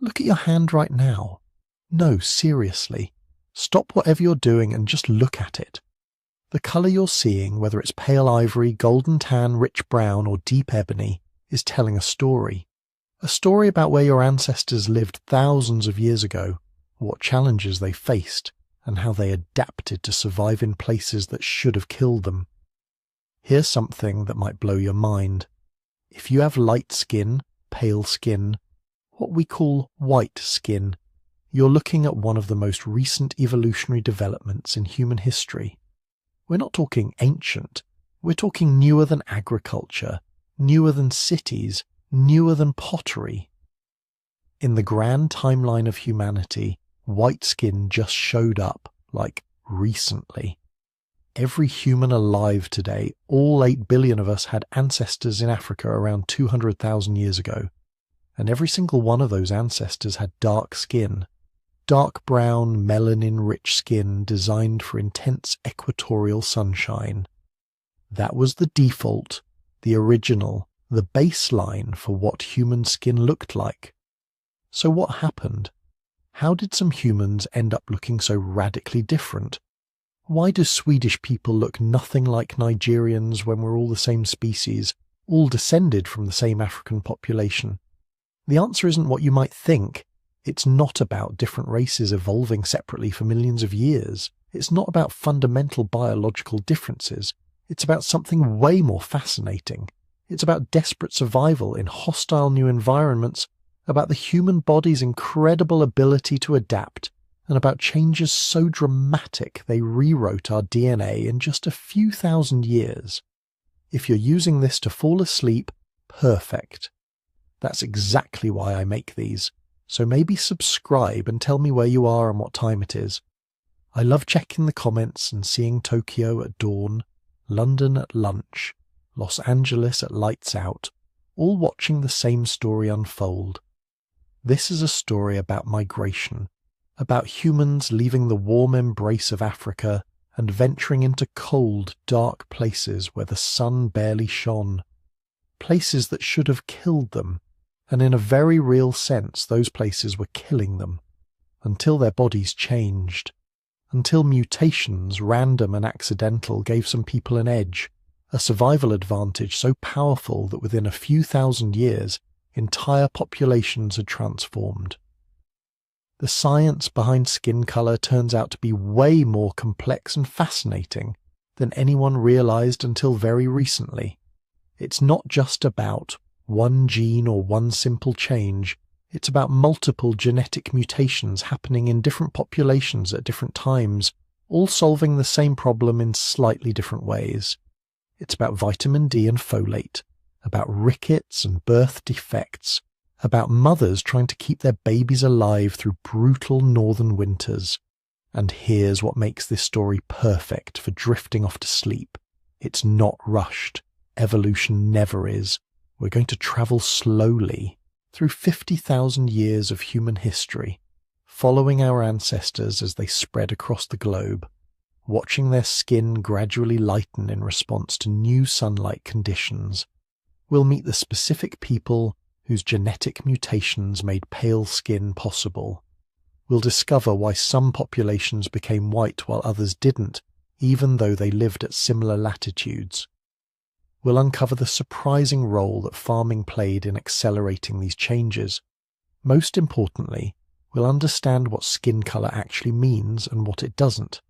Look at your hand right now. No, seriously. Stop whatever you're doing and just look at it. The colour you're seeing, whether it's pale ivory, golden tan, rich brown, or deep ebony, is telling a story. A story about where your ancestors lived thousands of years ago, what challenges they faced, and how they adapted to survive in places that should have killed them. Here's something that might blow your mind. If you have light skin, pale skin, what we call white skin, you're looking at one of the most recent evolutionary developments in human history. We're not talking ancient, we're talking newer than agriculture, newer than cities, newer than pottery. In the grand timeline of humanity, white skin just showed up, like, recently. Every human alive today, all 8 billion of us, had ancestors in Africa around 200,000 years ago, and every single one of those ancestors had dark skin. Dark brown, melanin-rich skin designed for intense equatorial sunshine. That was the default, the original, the baseline for what human skin looked like. So what happened? How did some humans end up looking so radically different? Why do Swedish people look nothing like Nigerians when we're all the same species, all descended from the same African population? The answer isn't what you might think. It's not about different races evolving separately for millions of years. It's not about fundamental biological differences. It's about something way more fascinating. It's about desperate survival in hostile new environments, about the human body's incredible ability to adapt, and about changes so dramatic they rewrote our DNA in just a few thousand years. If you're using this to fall asleep, perfect. That's exactly why I make these. So maybe subscribe and tell me where you are and what time it is. I love checking the comments and seeing Tokyo at dawn, London at lunch, Los Angeles at lights out, all watching the same story unfold. This is a story about migration, about humans leaving the warm embrace of Africa and venturing into cold, dark places where the sun barely shone. Places that should have killed them. And in a very real sense, those places were killing them, until their bodies changed, until mutations, random and accidental, gave some people an edge, a survival advantage so powerful that within a few thousand years, entire populations had transformed. The science behind skin colour turns out to be way more complex and fascinating than anyone realised until very recently. It's not just about one gene or one simple change. It's about multiple genetic mutations happening in different populations at different times, all solving the same problem in slightly different ways. It's about vitamin D and folate, about rickets and birth defects, about mothers trying to keep their babies alive through brutal northern winters. And here's what makes this story perfect for drifting off to sleep. It's not rushed. Evolution never is. We're going to travel slowly through 50,000 years of human history, following our ancestors as they spread across the globe, watching their skin gradually lighten in response to new sunlight conditions. We'll meet the specific people whose genetic mutations made pale skin possible. We'll discover why some populations became white while others didn't, even though they lived at similar latitudes. We'll uncover the surprising role that farming played in accelerating these changes. Most importantly, we'll understand what skin colour actually means and what it doesn't.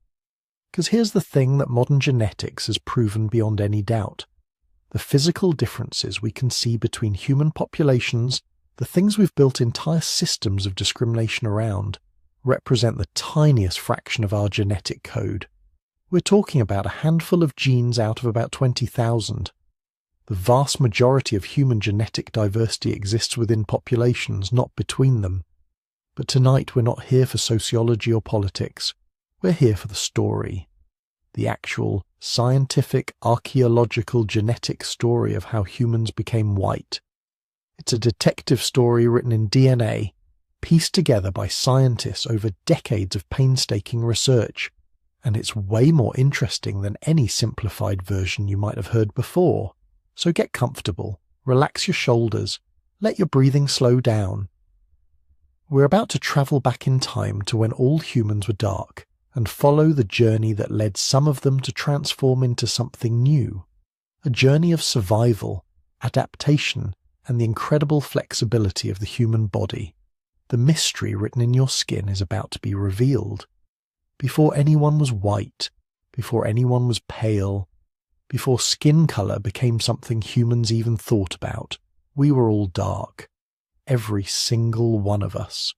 Because here's the thing that modern genetics has proven beyond any doubt. The physical differences we can see between human populations, the things we've built entire systems of discrimination around, represent the tiniest fraction of our genetic code. We're talking about a handful of genes out of about 20,000. The vast majority of human genetic diversity exists within populations, not between them. But tonight we're not here for sociology or politics. We're here for the story. The actual, scientific, archaeological, genetic story of how humans became white. It's a detective story written in DNA, pieced together by scientists over decades of painstaking research. And it's way more interesting than any simplified version you might have heard before. So get comfortable, relax your shoulders, let your breathing slow down. We're about to travel back in time to when all humans were dark and follow the journey that led some of them to transform into something new. A journey of survival, adaptation, and the incredible flexibility of the human body. The mystery written in your skin is about to be revealed. Before anyone was white, before anyone was pale, before skin colour became something humans even thought about, we were all dark. Every single one of us.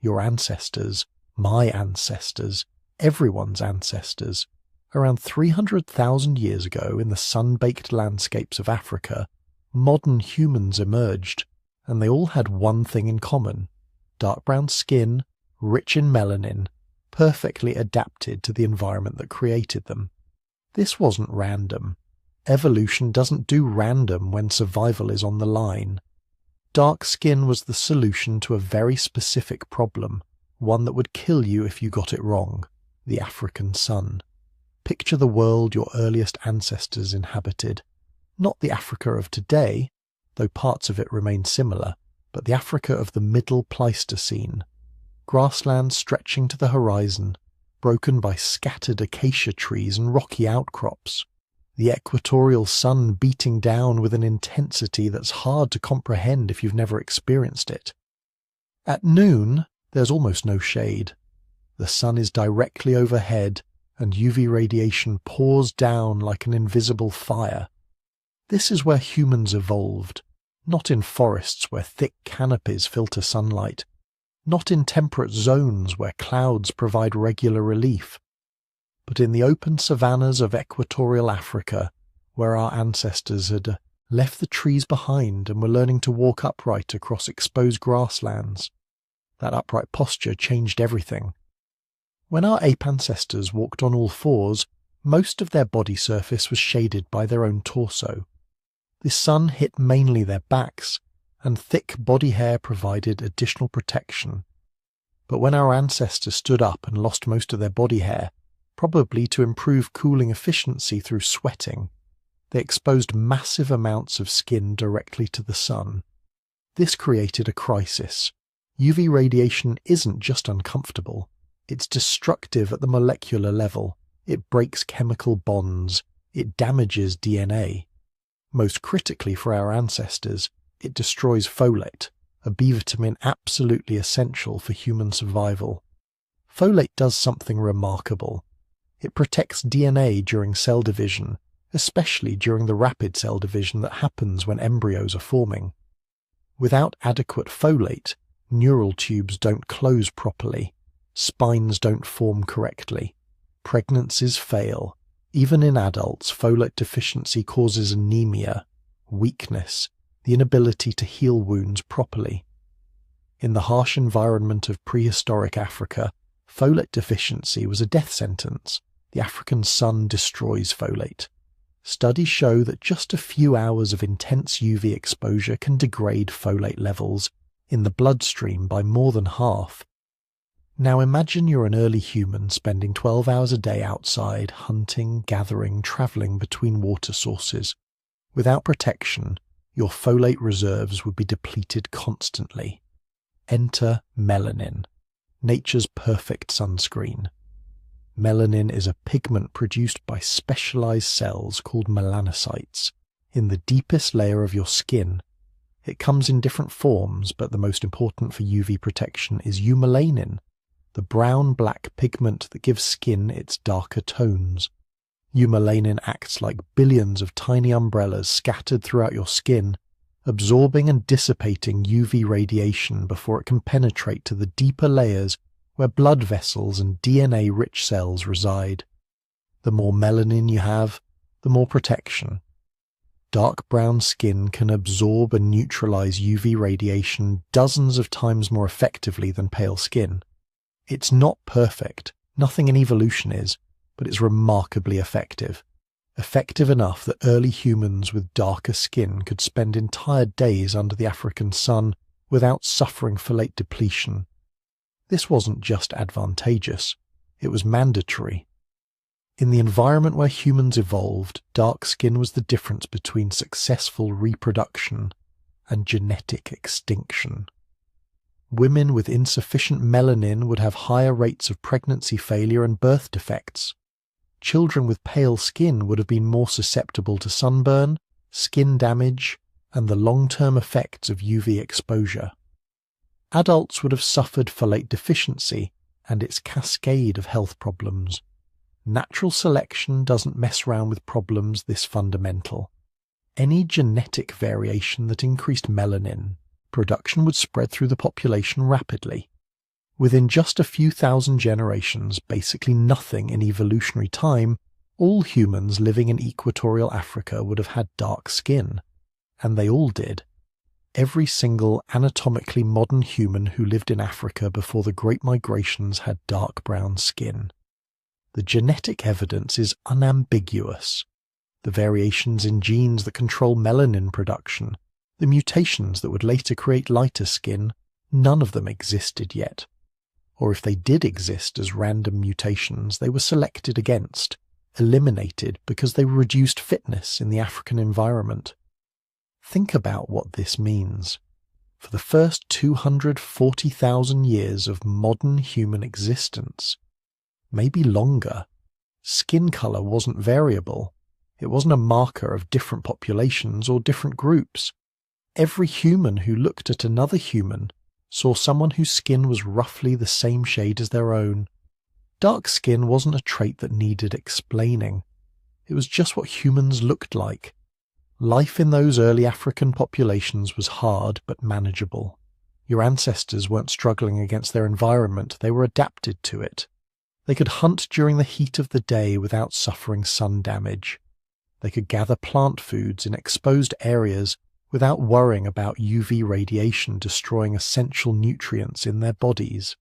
Your ancestors, my ancestors, everyone's ancestors. Around 300,000 years ago, in the sun-baked landscapes of Africa, modern humans emerged, and they all had one thing in common: dark brown skin, rich in melanin, perfectly adapted to the environment that created them. This wasn't random. Evolution doesn't do random when survival is on the line. Dark skin was the solution to a very specific problem, one that would kill you if you got it wrong: the African sun. Picture the world your earliest ancestors inhabited. Not the Africa of today, though parts of it remain similar, but the Africa of the Middle Pleistocene. Grasslands stretching to the horizon, broken by scattered acacia trees and rocky outcrops. The equatorial sun beating down with an intensity that's hard to comprehend if you've never experienced it. At noon, there's almost no shade. The sun is directly overhead, and UV radiation pours down like an invisible fire. This is where humans evolved, not in forests where thick canopies filter sunlight, not in temperate zones where clouds provide regular relief, but in the open savannas of equatorial Africa, where our ancestors had left the trees behind and were learning to walk upright across exposed grasslands. That upright posture changed everything. When our ape ancestors walked on all fours, most of their body surface was shaded by their own torso. The sun hit mainly their backs, and thick body hair provided additional protection. But when our ancestors stood up and lost most of their body hair, probably to improve cooling efficiency through sweating, they exposed massive amounts of skin directly to the sun. This created a crisis. UV radiation isn't just uncomfortable, it's destructive at the molecular level. It breaks chemical bonds, it damages DNA. Most critically for our ancestors, it destroys folate, a B vitamin absolutely essential for human survival. Folate does something remarkable. It protects DNA during cell division, especially during the rapid cell division that happens when embryos are forming. Without adequate folate, neural tubes don't close properly, spines don't form correctly, pregnancies fail. Even in adults, folate deficiency causes anemia, weakness, the inability to heal wounds properly. In the harsh environment of prehistoric Africa, folate deficiency was a death sentence. The African sun destroys folate. Studies show that just a few hours of intense UV exposure can degrade folate levels in the bloodstream by more than half. Now imagine you're an early human spending 12 hours a day outside, hunting, gathering, travelling between water sources. Without protection, your folate reserves would be depleted constantly. Enter melanin, nature's perfect sunscreen. Melanin is a pigment produced by specialized cells called melanocytes in the deepest layer of your skin. It comes in different forms, but the most important for UV protection is eumelanin, the brown-black pigment that gives skin its darker tones. Eumelanin acts like billions of tiny umbrellas scattered throughout your skin, absorbing and dissipating UV radiation before it can penetrate to the deeper layers where blood vessels and DNA-rich cells reside. The more melanin you have, the more protection. Dark brown skin can absorb and neutralize UV radiation dozens of times more effectively than pale skin. It's not perfect, nothing in evolution is, but it's remarkably effective. Effective enough that early humans with darker skin could spend entire days under the African sun without suffering folate depletion. This wasn't just advantageous, it was mandatory. In the environment where humans evolved, dark skin was the difference between successful reproduction and genetic extinction. Women with insufficient melanin would have higher rates of pregnancy failure and birth defects. Children with pale skin would have been more susceptible to sunburn, skin damage, and the long-term effects of UV exposure. Adults would have suffered folate deficiency and its cascade of health problems. Natural selection doesn't mess around with problems this fundamental. Any genetic variation that increased melanin production would spread through the population rapidly. Within just a few thousand generations, basically nothing in evolutionary time, all humans living in equatorial Africa would have had dark skin. And they all did. Every single anatomically modern human who lived in Africa before the Great Migrations had dark brown skin. The genetic evidence is unambiguous. The variations in genes that control melanin production, the mutations that would later create lighter skin, none of them existed yet. Or if they did exist as random mutations, they were selected against, eliminated because they reduced fitness in the African environment. Think about what this means. For the first 240,000 years of modern human existence, maybe longer, skin color wasn't variable. It wasn't a marker of different populations or different groups. Every human who looked at another human saw someone whose skin was roughly the same shade as their own. Dark skin wasn't a trait that needed explaining. It was just what humans looked like. Life in those early African populations was hard but manageable. Your ancestors weren't struggling against their environment, they were adapted to it. They could hunt during the heat of the day without suffering sun damage. They could gather plant foods in exposed areas without worrying about UV radiation destroying essential nutrients in their bodies.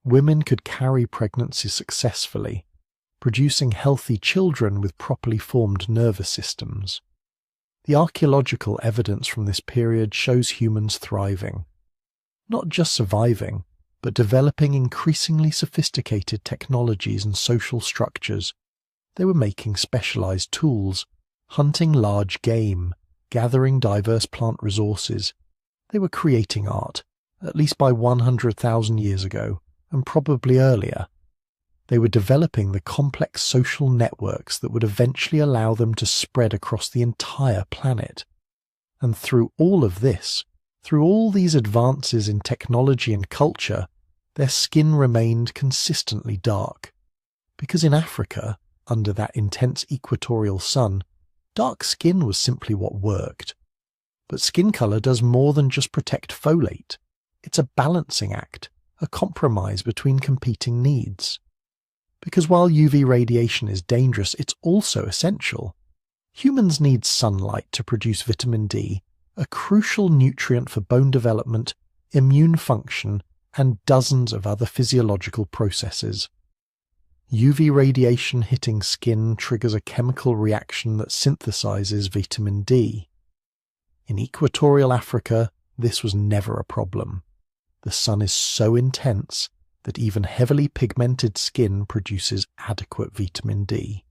Women could carry pregnancy successfully, producing healthy children with properly formed nervous systems. The archaeological evidence from this period shows humans thriving. Not just surviving, but developing increasingly sophisticated technologies and social structures. They were making specialized tools, hunting large game, gathering diverse plant resources. They were creating art, at least by 100,000 years ago, and probably earlier. They were developing the complex social networks that would eventually allow them to spread across the entire planet. And through all of this, through all these advances in technology and culture, their skin remained consistently dark. Because in Africa, under that intense equatorial sun, dark skin was simply what worked. But skin color does more than just protect folate. It's a balancing act, a compromise between competing needs. Because while UV radiation is dangerous, it's also essential. Humans need sunlight to produce vitamin D, a crucial nutrient for bone development, immune function, and dozens of other physiological processes. UV radiation hitting skin triggers a chemical reaction that synthesizes vitamin D. In equatorial Africa, this was never a problem. The sun is so intense that even heavily pigmented skin produces adequate vitamin D.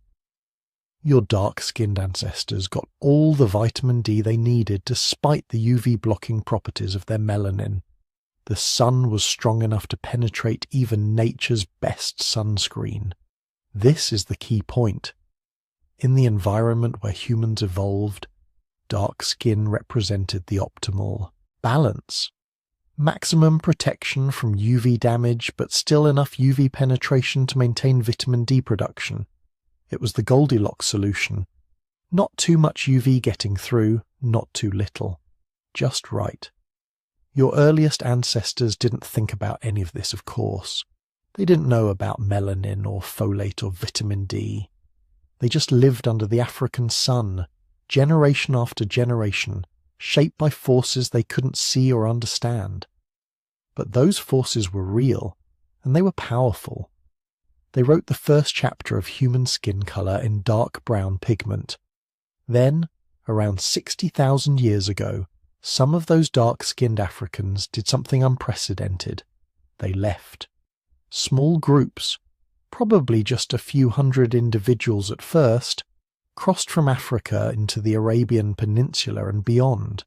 Your dark-skinned ancestors got all the vitamin D they needed despite the UV-blocking properties of their melanin. The sun was strong enough to penetrate even nature's best sunscreen. This is the key point. In the environment where humans evolved, dark skin represented the optimal balance. Maximum protection from UV damage, but still enough UV penetration to maintain vitamin D production. It was the Goldilocks solution. Not too much UV getting through, not too little. Just right. Your earliest ancestors didn't think about any of this, of course. They didn't know about melanin or folate or vitamin D. They just lived under the African sun, generation after generation, shaped by forces they couldn't see or understand. But those forces were real, and they were powerful. They wrote the first chapter of human skin color in dark brown pigment. Then, around 60,000 years ago, some of those dark-skinned Africans did something unprecedented. They left. Small groups, probably just a few hundred individuals at first, crossed from Africa into the Arabian Peninsula and beyond.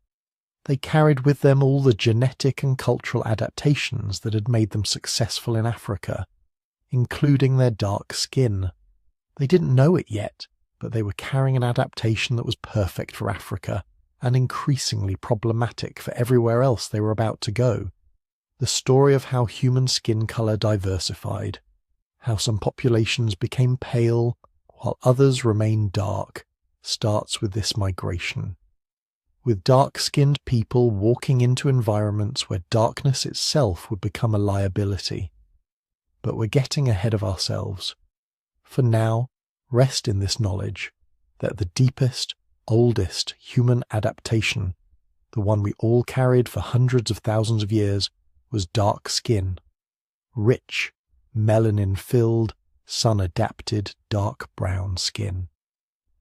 They carried with them all the genetic and cultural adaptations that had made them successful in Africa, including their dark skin. They didn't know it yet, but they were carrying an adaptation that was perfect for Africa and increasingly problematic for everywhere else they were about to go. The story of how human skin color diversified, how some populations became pale while others remained dark, starts with this migration. With dark-skinned people walking into environments where darkness itself would become a liability. But we're getting ahead of ourselves. For now, rest in this knowledge that the deepest, oldest human adaptation, the one we all carried for hundreds of thousands of years, was dark skin. Rich, melanin-filled, sun-adapted, dark brown skin.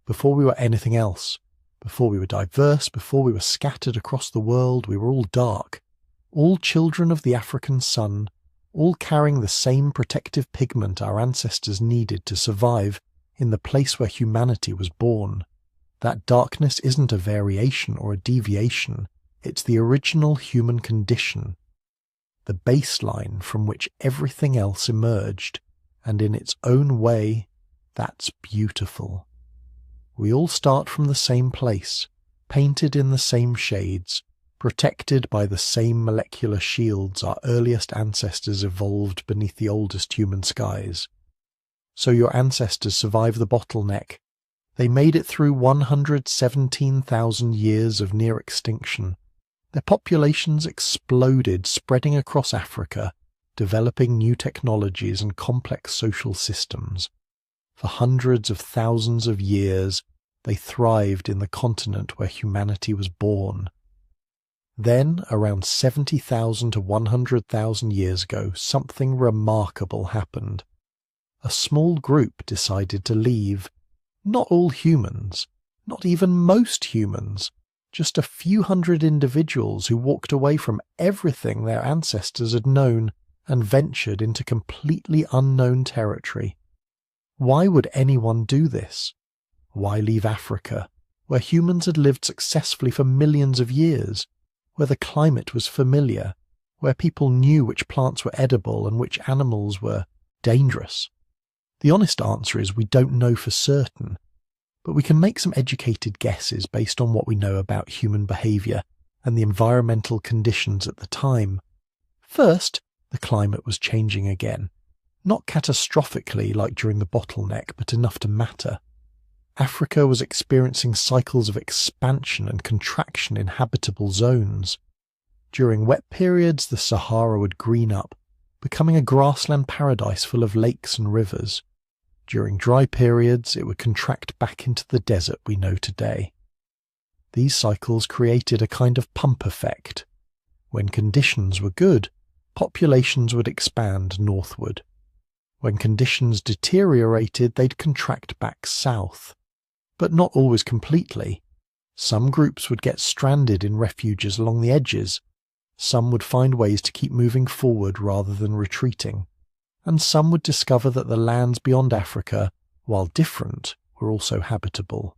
Before we were anything else, before we were diverse, before we were scattered across the world, we were all dark, all children of the African sun, all carrying the same protective pigment our ancestors needed to survive in the place where humanity was born. That darkness isn't a variation or a deviation, it's the original human condition, the baseline from which everything else emerged, and in its own way, that's beautiful. We all start from the same place, painted in the same shades, protected by the same molecular shields our earliest ancestors evolved beneath the oldest human skies. So your ancestors survived the bottleneck. They made it through 117,000 years of near extinction. Their populations exploded, spreading across Africa, developing new technologies and complex social systems. For hundreds of thousands of years, they thrived in the continent where humanity was born. Then, around 70,000 to 100,000 years ago, something remarkable happened. A small group decided to leave. Not all humans, not even most humans, just a few hundred individuals who walked away from everything their ancestors had known and ventured into completely unknown territory. Why would anyone do this? Why leave Africa, where humans had lived successfully for millions of years, where the climate was familiar, where people knew which plants were edible and which animals were dangerous? The honest answer is we don't know for certain, but we can make some educated guesses based on what we know about human behavior and the environmental conditions at the time. First, the climate was changing again. Not catastrophically like during the bottleneck, but enough to matter. Africa was experiencing cycles of expansion and contraction in habitable zones. During wet periods, the Sahara would green up, becoming a grassland paradise full of lakes and rivers. During dry periods, it would contract back into the desert we know today. These cycles created a kind of pump effect. When conditions were good, populations would expand northward. When conditions deteriorated, they'd contract back south. But not always completely. Some groups would get stranded in refuges along the edges. Some would find ways to keep moving forward rather than retreating. And some would discover that the lands beyond Africa, while different, were also habitable.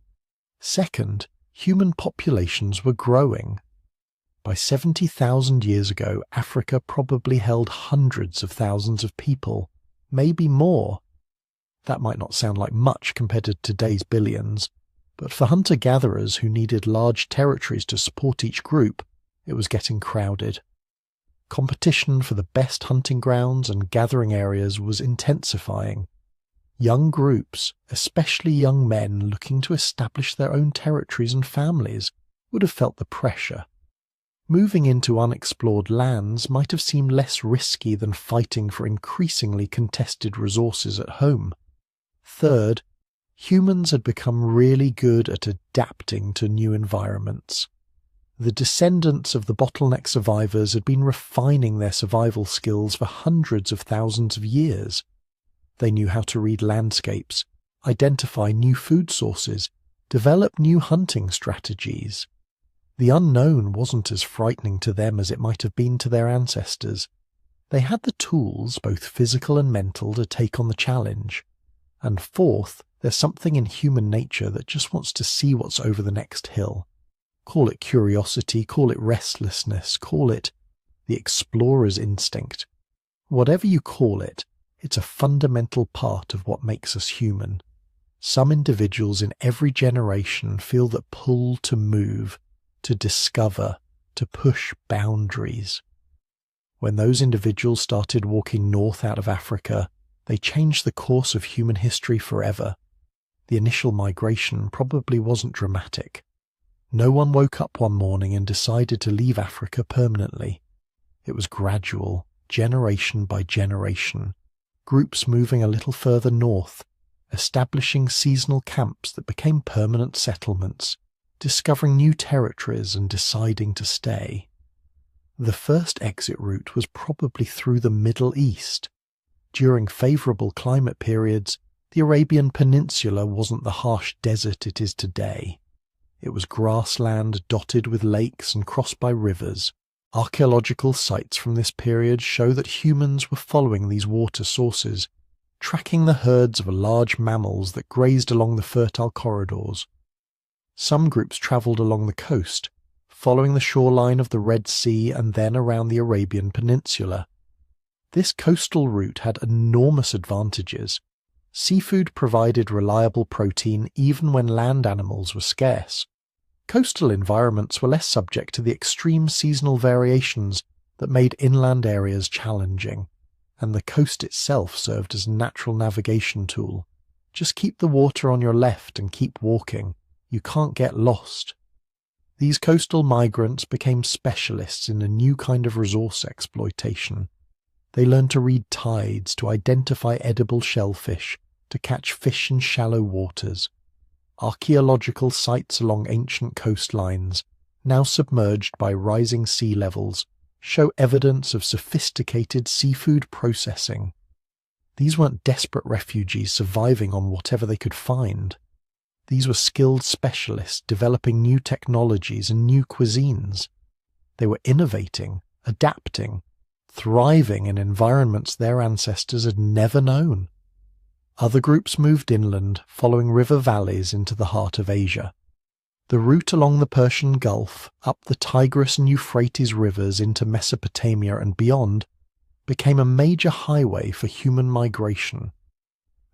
Second, human populations were growing. By 70,000 years ago, Africa probably held hundreds of thousands of people, maybe more. That might not sound like much compared to today's billions, but for hunter-gatherers who needed large territories to support each group, it was getting crowded. Competition for the best hunting grounds and gathering areas was intensifying. Young groups, especially young men looking to establish their own territories and families, would have felt the pressure. Moving into unexplored lands might have seemed less risky than fighting for increasingly contested resources at home. Third, humans had become really good at adapting to new environments. The descendants of the bottleneck survivors had been refining their survival skills for hundreds of thousands of years. They knew how to read landscapes, identify new food sources, develop new hunting strategies. The unknown wasn't as frightening to them as it might have been to their ancestors. They had the tools, both physical and mental, to take on the challenge. And fourth, there's something in human nature that just wants to see what's over the next hill. Call it curiosity, call it restlessness, call it the explorer's instinct. Whatever you call it, it's a fundamental part of what makes us human. Some individuals in every generation feel that pull to move, to discover, to push boundaries. When those individuals started walking north out of Africa, they changed the course of human history forever. The initial migration probably wasn't dramatic. No one woke up one morning and decided to leave Africa permanently. It was gradual, generation by generation, groups moving a little further north, establishing seasonal camps that became permanent settlements, discovering new territories and deciding to stay. The first exit route was probably through the Middle East. During favourable climate periods, the Arabian Peninsula wasn't the harsh desert it is today. It was grassland dotted with lakes and crossed by rivers. Archaeological sites from this period show that humans were following these water sources, tracking the herds of large mammals that grazed along the fertile corridors. Some groups travelled along the coast, following the shoreline of the Red Sea and then around the Arabian Peninsula. This coastal route had enormous advantages. Seafood provided reliable protein even when land animals were scarce. Coastal environments were less subject to the extreme seasonal variations that made inland areas challenging, and the coast itself served as a natural navigation tool. Just keep the water on your left and keep walking. You can't get lost. These coastal migrants became specialists in a new kind of resource exploitation. They learned to read tides, to identify edible shellfish, to catch fish in shallow waters. Archaeological sites along ancient coastlines, now submerged by rising sea levels, show evidence of sophisticated seafood processing. These weren't desperate refugees surviving on whatever they could find. These were skilled specialists developing new technologies and new cuisines. They were innovating, adapting, thriving in environments their ancestors had never known. Other groups moved inland, following river valleys into the heart of Asia. The route along the Persian Gulf, up the Tigris and Euphrates rivers into Mesopotamia and beyond, became a major highway for human migration.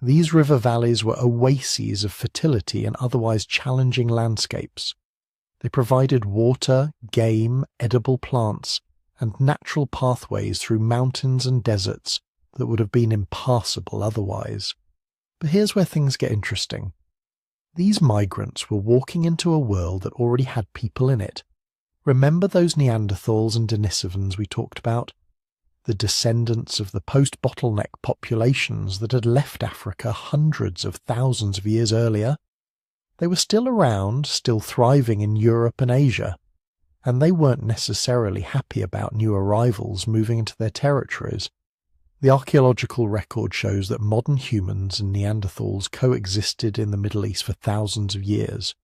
These river valleys were oases of fertility in otherwise challenging landscapes. They provided water, game, edible plants, and natural pathways through mountains and deserts that would have been impassable otherwise. But here's where things get interesting. These migrants were walking into a world that already had people in it. Remember those Neanderthals and Denisovans we talked about? The descendants of the post-bottleneck populations that had left Africa hundreds of thousands of years earlier? They were still around, still thriving in Europe and Asia, and they weren't necessarily happy about new arrivals moving into their territories. The archaeological record shows that modern humans and Neanderthals coexisted in the Middle East for thousands of years.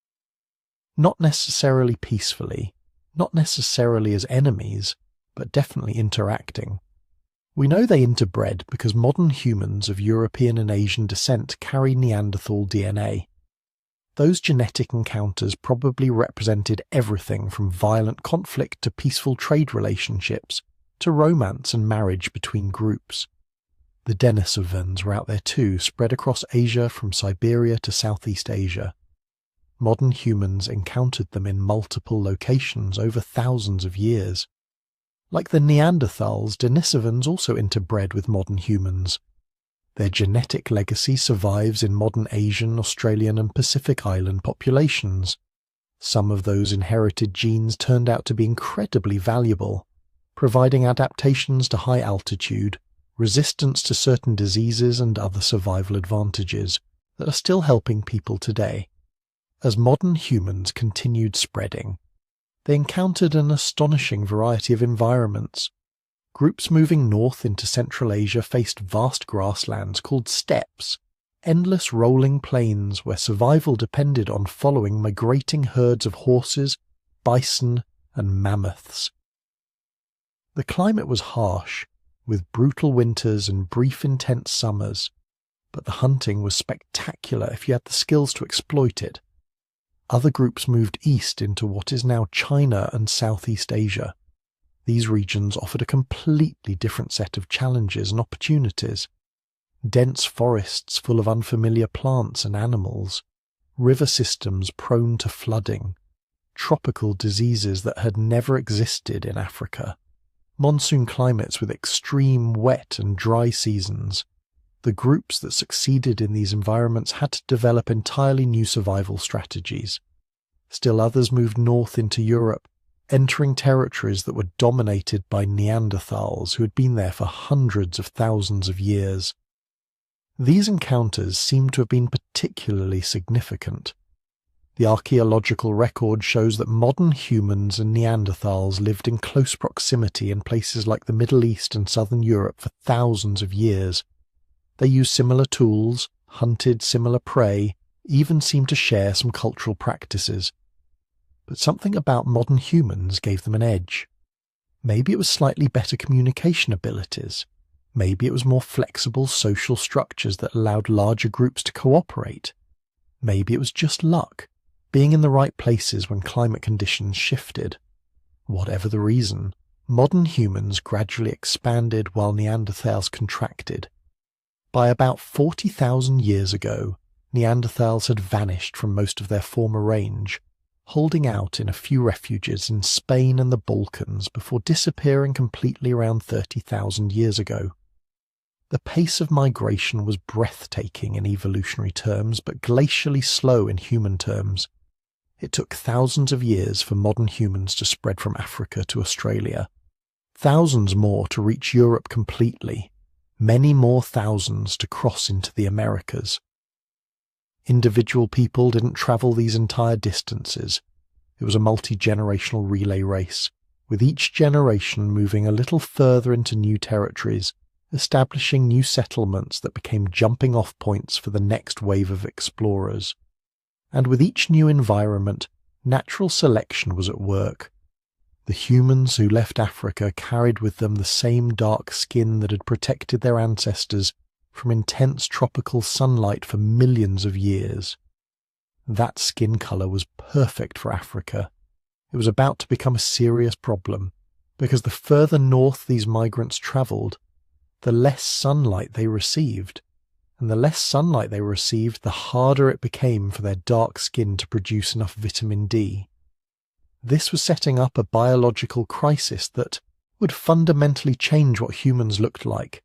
Not necessarily peacefully, not necessarily as enemies, but definitely interacting. We know they interbred because modern humans of European and Asian descent carry Neanderthal DNA. Those genetic encounters probably represented everything from violent conflict to peaceful trade relationships, to romance and marriage between groups. The Denisovans were out there too, spread across Asia from Siberia to Southeast Asia. Modern humans encountered them in multiple locations over thousands of years. Like the Neanderthals, Denisovans also interbred with modern humans. Their genetic legacy survives in modern Asian, Australian and Pacific Island populations. Some of those inherited genes turned out to be incredibly valuable, providing adaptations to high altitude, resistance to certain diseases and other survival advantages that are still helping people today. As modern humans continued spreading, they encountered an astonishing variety of environments. Groups moving north into Central Asia faced vast grasslands called steppes, endless rolling plains where survival depended on following migrating herds of horses, bison, and mammoths. The climate was harsh, with brutal winters and brief intense summers, but the hunting was spectacular if you had the skills to exploit it. Other groups moved east into what is now China and Southeast Asia. These regions offered a completely different set of challenges and opportunities. Dense forests full of unfamiliar plants and animals, river systems prone to flooding, tropical diseases that had never existed in Africa, monsoon climates with extreme wet and dry seasons. The groups that succeeded in these environments had to develop entirely new survival strategies. Still others moved north into Europe, entering territories that were dominated by Neanderthals who had been there for hundreds of thousands of years. These encounters seem to have been particularly significant. The archaeological record shows that modern humans and Neanderthals lived in close proximity in places like the Middle East and southern Europe for thousands of years. They used similar tools, hunted similar prey, even seemed to share some cultural practices. But something about modern humans gave them an edge. Maybe it was slightly better communication abilities. Maybe it was more flexible social structures that allowed larger groups to cooperate. Maybe it was just luck, being in the right places when climate conditions shifted. Whatever the reason, modern humans gradually expanded while Neanderthals contracted. By about 40,000 years ago, Neanderthals had vanished from most of their former range, holding out in a few refuges in Spain and the Balkans before disappearing completely around 30,000 years ago. The pace of migration was breathtaking in evolutionary terms, but glacially slow in human terms. It took thousands of years for modern humans to spread from Africa to Australia, thousands more to reach Europe completely, many more thousands to cross into the Americas. Individual people didn't travel these entire distances. It was a multi-generational relay race, with each generation moving a little further into new territories, establishing new settlements that became jumping-off points for the next wave of explorers. And with each new environment, natural selection was at work. The humans who left Africa carried with them the same dark skin that had protected their ancestors from intense tropical sunlight for millions of years. That skin colour was perfect for Africa. It was about to become a serious problem, because the further north these migrants travelled, the less sunlight they received, and the less sunlight they received, the harder it became for their dark skin to produce enough vitamin D. This was setting up a biological crisis that would fundamentally change what humans looked like.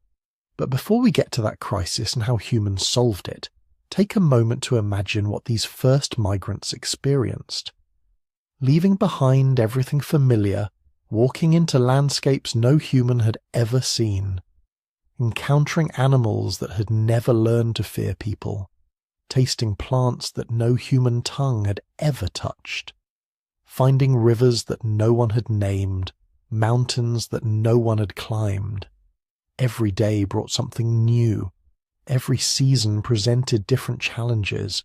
But before we get to that crisis and how humans solved it, take a moment to imagine what these first migrants experienced. Leaving behind everything familiar, walking into landscapes no human had ever seen, encountering animals that had never learned to fear people, tasting plants that no human tongue had ever touched, finding rivers that no one had named, mountains that no one had climbed. Every day brought something new. Every season presented different challenges.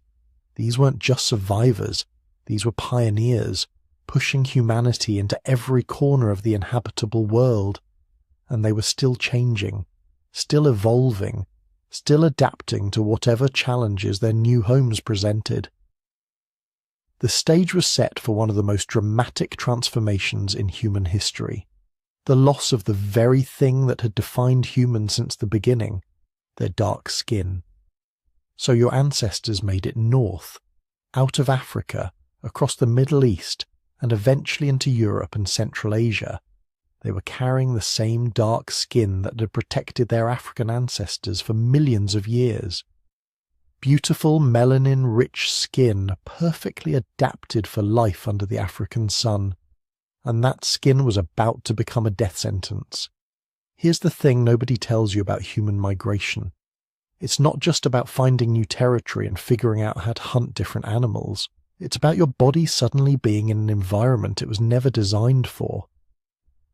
These weren't just survivors, these were pioneers, pushing humanity into every corner of the inhabitable world. And they were still changing, still evolving, still adapting to whatever challenges their new homes presented. The stage was set for one of the most dramatic transformations in human history. The loss of the very thing that had defined humans since the beginning, their dark skin. So your ancestors made it north, out of Africa, across the Middle East, and eventually into Europe and Central Asia. They were carrying the same dark skin that had protected their African ancestors for millions of years. Beautiful melanin-rich skin perfectly adapted for life under the African sun. And that skin was about to become a death sentence. Here's the thing nobody tells you about human migration. It's not just about finding new territory and figuring out how to hunt different animals. It's about your body suddenly being in an environment it was never designed for.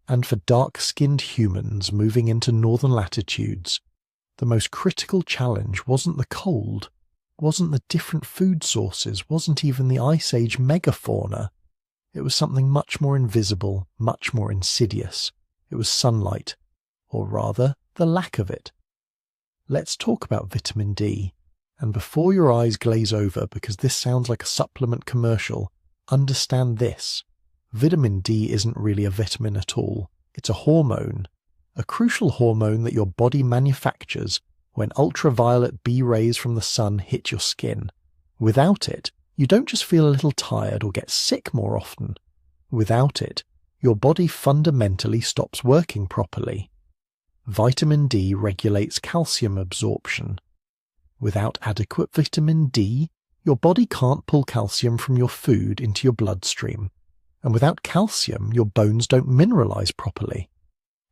And for dark-skinned humans moving into northern latitudes, the most critical challenge wasn't the cold, wasn't the different food sources, wasn't even the Ice Age megafauna. It was something much more invisible, much more insidious. It was sunlight, or rather, the lack of it. Let's talk about vitamin D. And before your eyes glaze over because this sounds like a supplement commercial, understand this. Vitamin D isn't really a vitamin at all. It's a hormone, a crucial hormone that your body manufactures when ultraviolet B rays from the sun hit your skin. Without it, you don't just feel a little tired or get sick more often. Without it, your body fundamentally stops working properly. Vitamin D regulates calcium absorption. Without adequate vitamin D, your body can't pull calcium from your food into your bloodstream. And without calcium, your bones don't mineralize properly.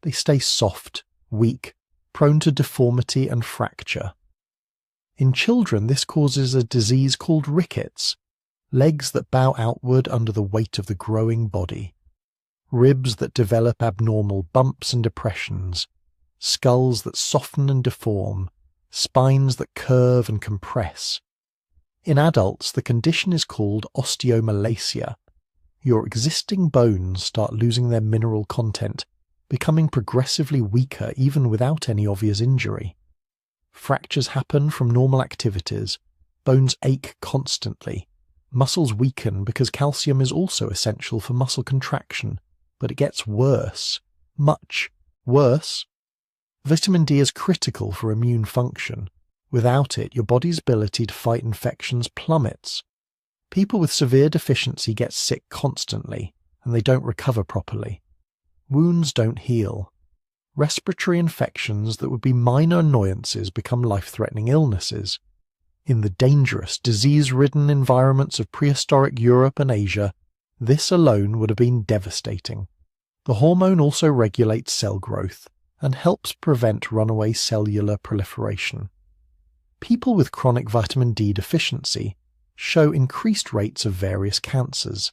They stay soft, weak, prone to deformity and fracture. In children, this causes a disease called rickets, legs that bow outward under the weight of the growing body, ribs that develop abnormal bumps and depressions, skulls that soften and deform, spines that curve and compress. In adults, the condition is called osteomalacia. Your existing bones start losing their mineral content, becoming progressively weaker even without any obvious injury. Fractures happen from normal activities, bones ache constantly, muscles weaken because calcium is also essential for muscle contraction, but it gets worse, much worse. Vitamin D is critical for immune function. Without it, your body's ability to fight infections plummets. People with severe deficiency get sick constantly, and they don't recover properly. Wounds don't heal. Respiratory infections that would be minor annoyances become life-threatening illnesses. In the dangerous, disease-ridden environments of prehistoric Europe and Asia, this alone would have been devastating. The hormone also regulates cell growth and helps prevent runaway cellular proliferation. People with chronic vitamin D deficiency show increased rates of various cancers.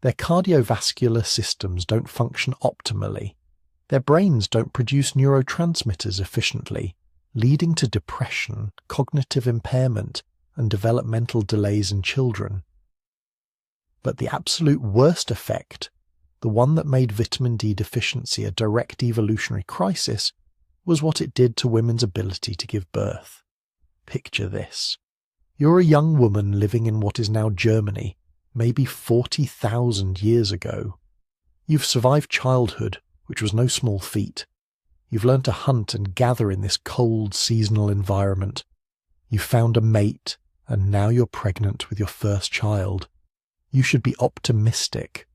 Their cardiovascular systems don't function optimally. Their brains don't produce neurotransmitters efficiently, leading to depression, cognitive impairment, and developmental delays in children. But the absolute worst effect, the one that made vitamin D deficiency a direct evolutionary crisis, was what it did to women's ability to give birth. Picture this. You're a young woman living in what is now Germany, maybe 40,000 years ago. You've survived childhood, which was no small feat. You've learned to hunt and gather in this cold, seasonal environment. You've found a mate, and now you're pregnant with your first child. You should be optimistic.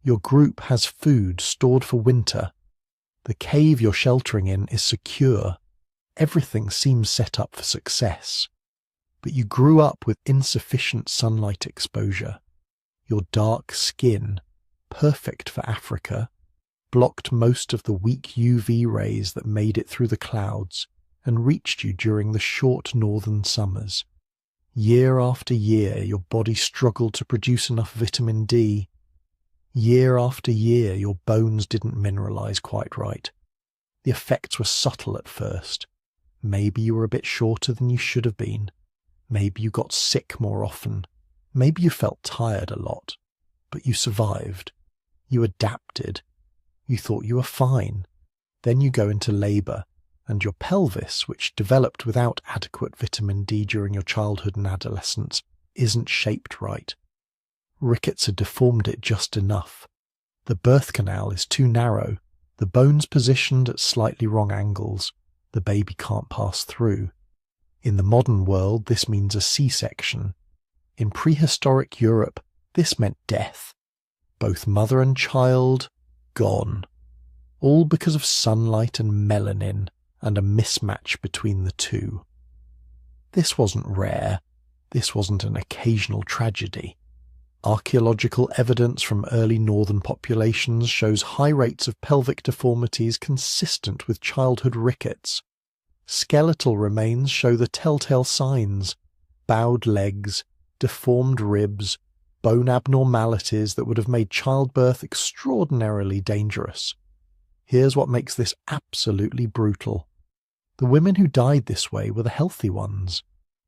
Your group has food stored for winter. The cave you're sheltering in is secure. Everything seems set up for success. But you grew up with insufficient sunlight exposure. Your dark skin, perfect for Africa, blocked most of the weak UV rays that made it through the clouds and reached you during the short northern summers. Year after year, your body struggled to produce enough vitamin D. Year after year, your bones didn't mineralize quite right. The effects were subtle at first. Maybe you were a bit shorter than you should have been. Maybe you got sick more often. Maybe you felt tired a lot. But you survived. You adapted. You thought you were fine. Then you go into labour, and your pelvis, which developed without adequate vitamin D during your childhood and adolescence, isn't shaped right. Rickets had deformed it just enough. The birth canal is too narrow, the bones positioned at slightly wrong angles. The baby can't pass through. In the modern world, this means a C-section. In prehistoric Europe, this meant death. Both mother and child, gone. All because of sunlight and melanin and a mismatch between the two. This wasn't rare. This wasn't an occasional tragedy. Archaeological evidence from early northern populations shows high rates of pelvic deformities consistent with childhood rickets. Skeletal remains show the telltale signs: bowed legs, deformed ribs, bone abnormalities that would have made childbirth extraordinarily dangerous. Here's what makes this absolutely brutal. The women who died this way were the healthy ones.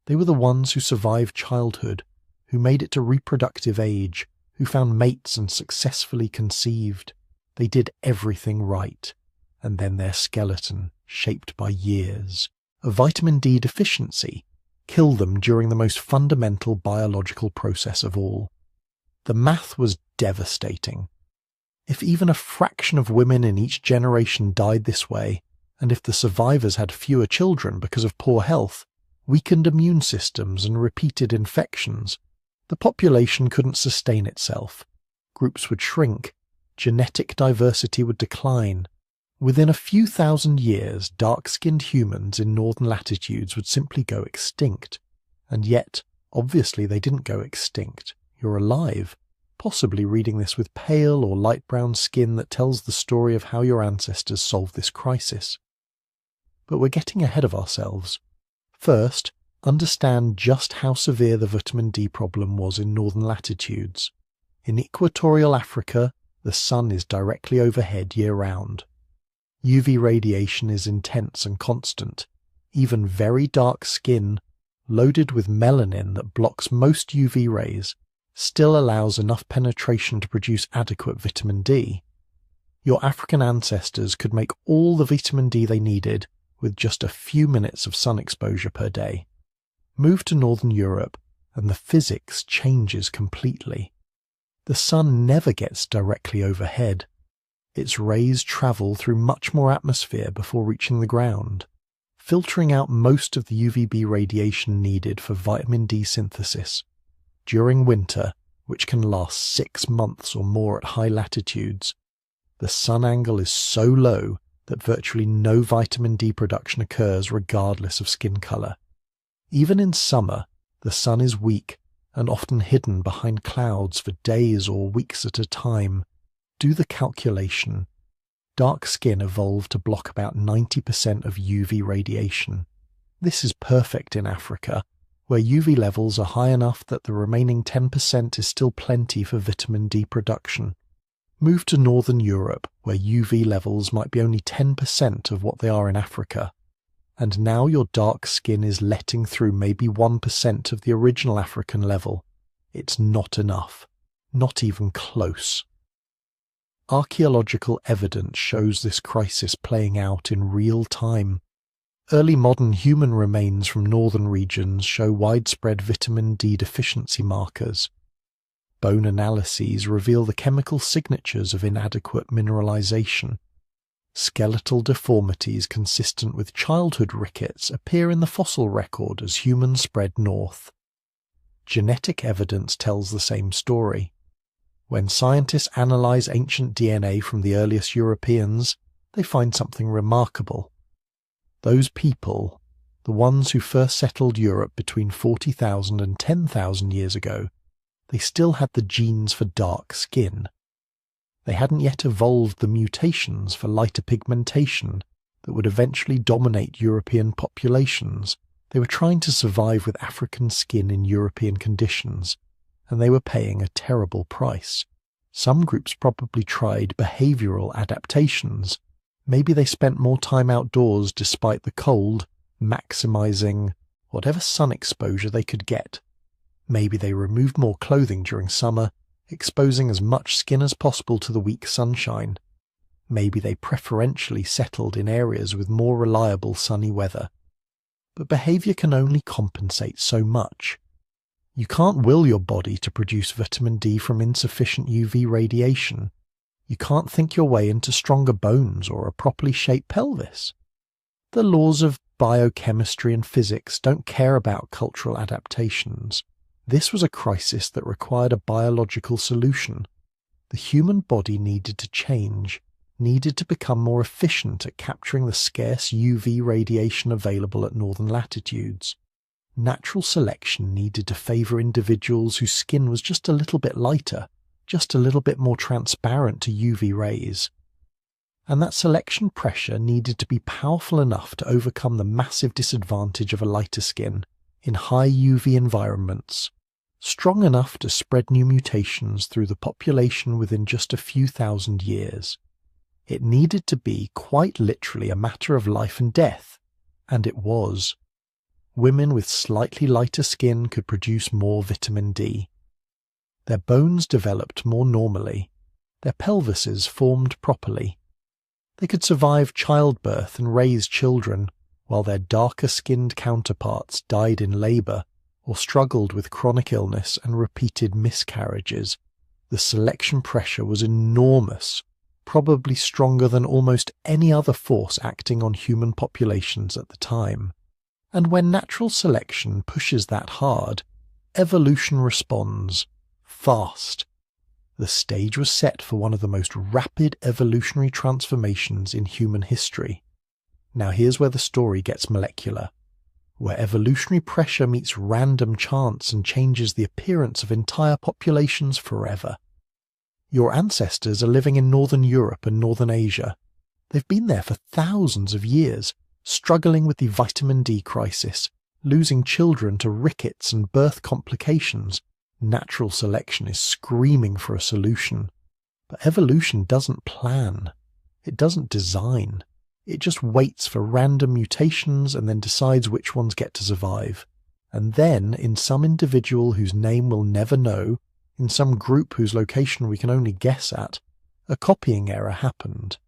They were the ones who survived childhood, who made it to reproductive age, who found mates and successfully conceived. They did everything right. And then their skeleton, shaped by years, of vitamin D deficiency, kill them during the most fundamental biological process of all. The math was devastating. If even a fraction of women in each generation died this way, and if the survivors had fewer children because of poor health, weakened immune systems and repeated infections, the population couldn't sustain itself. Groups would shrink, genetic diversity would decline. Within a few thousand years, dark-skinned humans in northern latitudes would simply go extinct. And yet, obviously they didn't go extinct. You're alive, possibly reading this with pale or light brown skin that tells the story of how your ancestors solved this crisis. But we're getting ahead of ourselves. First, understand just how severe the vitamin D problem was in northern latitudes. In equatorial Africa, the sun is directly overhead year-round. UV radiation is intense and constant. Even very dark skin, loaded with melanin that blocks most UV rays, still allows enough penetration to produce adequate vitamin D. Your African ancestors could make all the vitamin D they needed with just a few minutes of sun exposure per day. Move to Northern Europe, and the physics changes completely. The sun never gets directly overhead. Its rays travel through much more atmosphere before reaching the ground, filtering out most of the UVB radiation needed for vitamin D synthesis. During winter, which can last 6 months or more at high latitudes, the sun angle is so low that virtually no vitamin D production occurs regardless of skin color. Even in summer, the sun is weak and often hidden behind clouds for days or weeks at a time. Do the calculation. Dark skin evolved to block about 90% of UV radiation. This is perfect in Africa, where UV levels are high enough that the remaining 10% is still plenty for vitamin D production. Move to Northern Europe, where UV levels might be only 10% of what they are in Africa. And now your dark skin is letting through maybe 1% of the original African level. It's not enough. Not even close. Archaeological evidence shows this crisis playing out in real time. Early modern human remains from northern regions show widespread vitamin D deficiency markers. Bone analyses reveal the chemical signatures of inadequate mineralization. Skeletal deformities consistent with childhood rickets appear in the fossil record as humans spread north. Genetic evidence tells the same story. When scientists analyze ancient DNA from the earliest Europeans, they find something remarkable. Those people, the ones who first settled Europe between 40,000 and 10,000 years ago, they still had the genes for dark skin. They hadn't yet evolved the mutations for lighter pigmentation that would eventually dominate European populations. They were trying to survive with African skin in European conditions, and they were paying a terrible price. Some groups probably tried behavioral adaptations. Maybe they spent more time outdoors despite the cold, maximizing whatever sun exposure they could get. Maybe they removed more clothing during summer, exposing as much skin as possible to the weak sunshine. Maybe they preferentially settled in areas with more reliable sunny weather. But behavior can only compensate so much. You can't will your body to produce vitamin D from insufficient UV radiation. You can't think your way into stronger bones or a properly shaped pelvis. The laws of biochemistry and physics don't care about cultural adaptations. This was a crisis that required a biological solution. The human body needed to change, needed to become more efficient at capturing the scarce UV radiation available at northern latitudes. Natural selection needed to favour individuals whose skin was just a little bit lighter, just a little bit more transparent to UV rays. And that selection pressure needed to be powerful enough to overcome the massive disadvantage of a lighter skin in high UV environments, strong enough to spread new mutations through the population within just a few thousand years. It needed to be quite literally a matter of life and death, and it was. Women with slightly lighter skin could produce more vitamin D. Their bones developed more normally. Their pelvises formed properly. They could survive childbirth and raise children, while their darker-skinned counterparts died in labour or struggled with chronic illness and repeated miscarriages. The selection pressure was enormous, probably stronger than almost any other force acting on human populations at the time. And when natural selection pushes that hard, evolution responds fast. The stage was set for one of the most rapid evolutionary transformations in human history. Now here's where the story gets molecular, where evolutionary pressure meets random chance and changes the appearance of entire populations forever. Your ancestors are living in Northern Europe and Northern Asia. They've been there for thousands of years, struggling with the vitamin D crisis, losing children to rickets and birth complications. Natural selection is screaming for a solution. But evolution doesn't plan. It doesn't design. It just waits for random mutations and then decides which ones get to survive. And then, in some individual whose name we'll never know, in some group whose location we can only guess at, a copying error happened.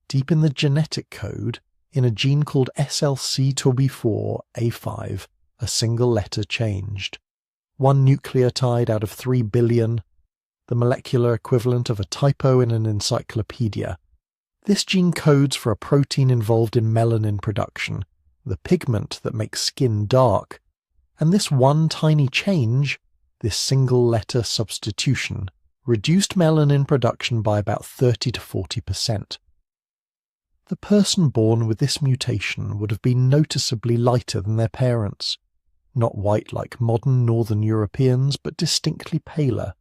Deep in the genetic code, in a gene called SLC24A5, a single letter changed. One nucleotide out of 3 billion, the molecular equivalent of a typo in an encyclopedia. This gene codes for a protein involved in melanin production, the pigment that makes skin dark. And this one tiny change, this single letter substitution, reduced melanin production by about 30 to 40%. The person born with this mutation would have been noticeably lighter than their parents. Not white like modern Northern Europeans, but distinctly paler.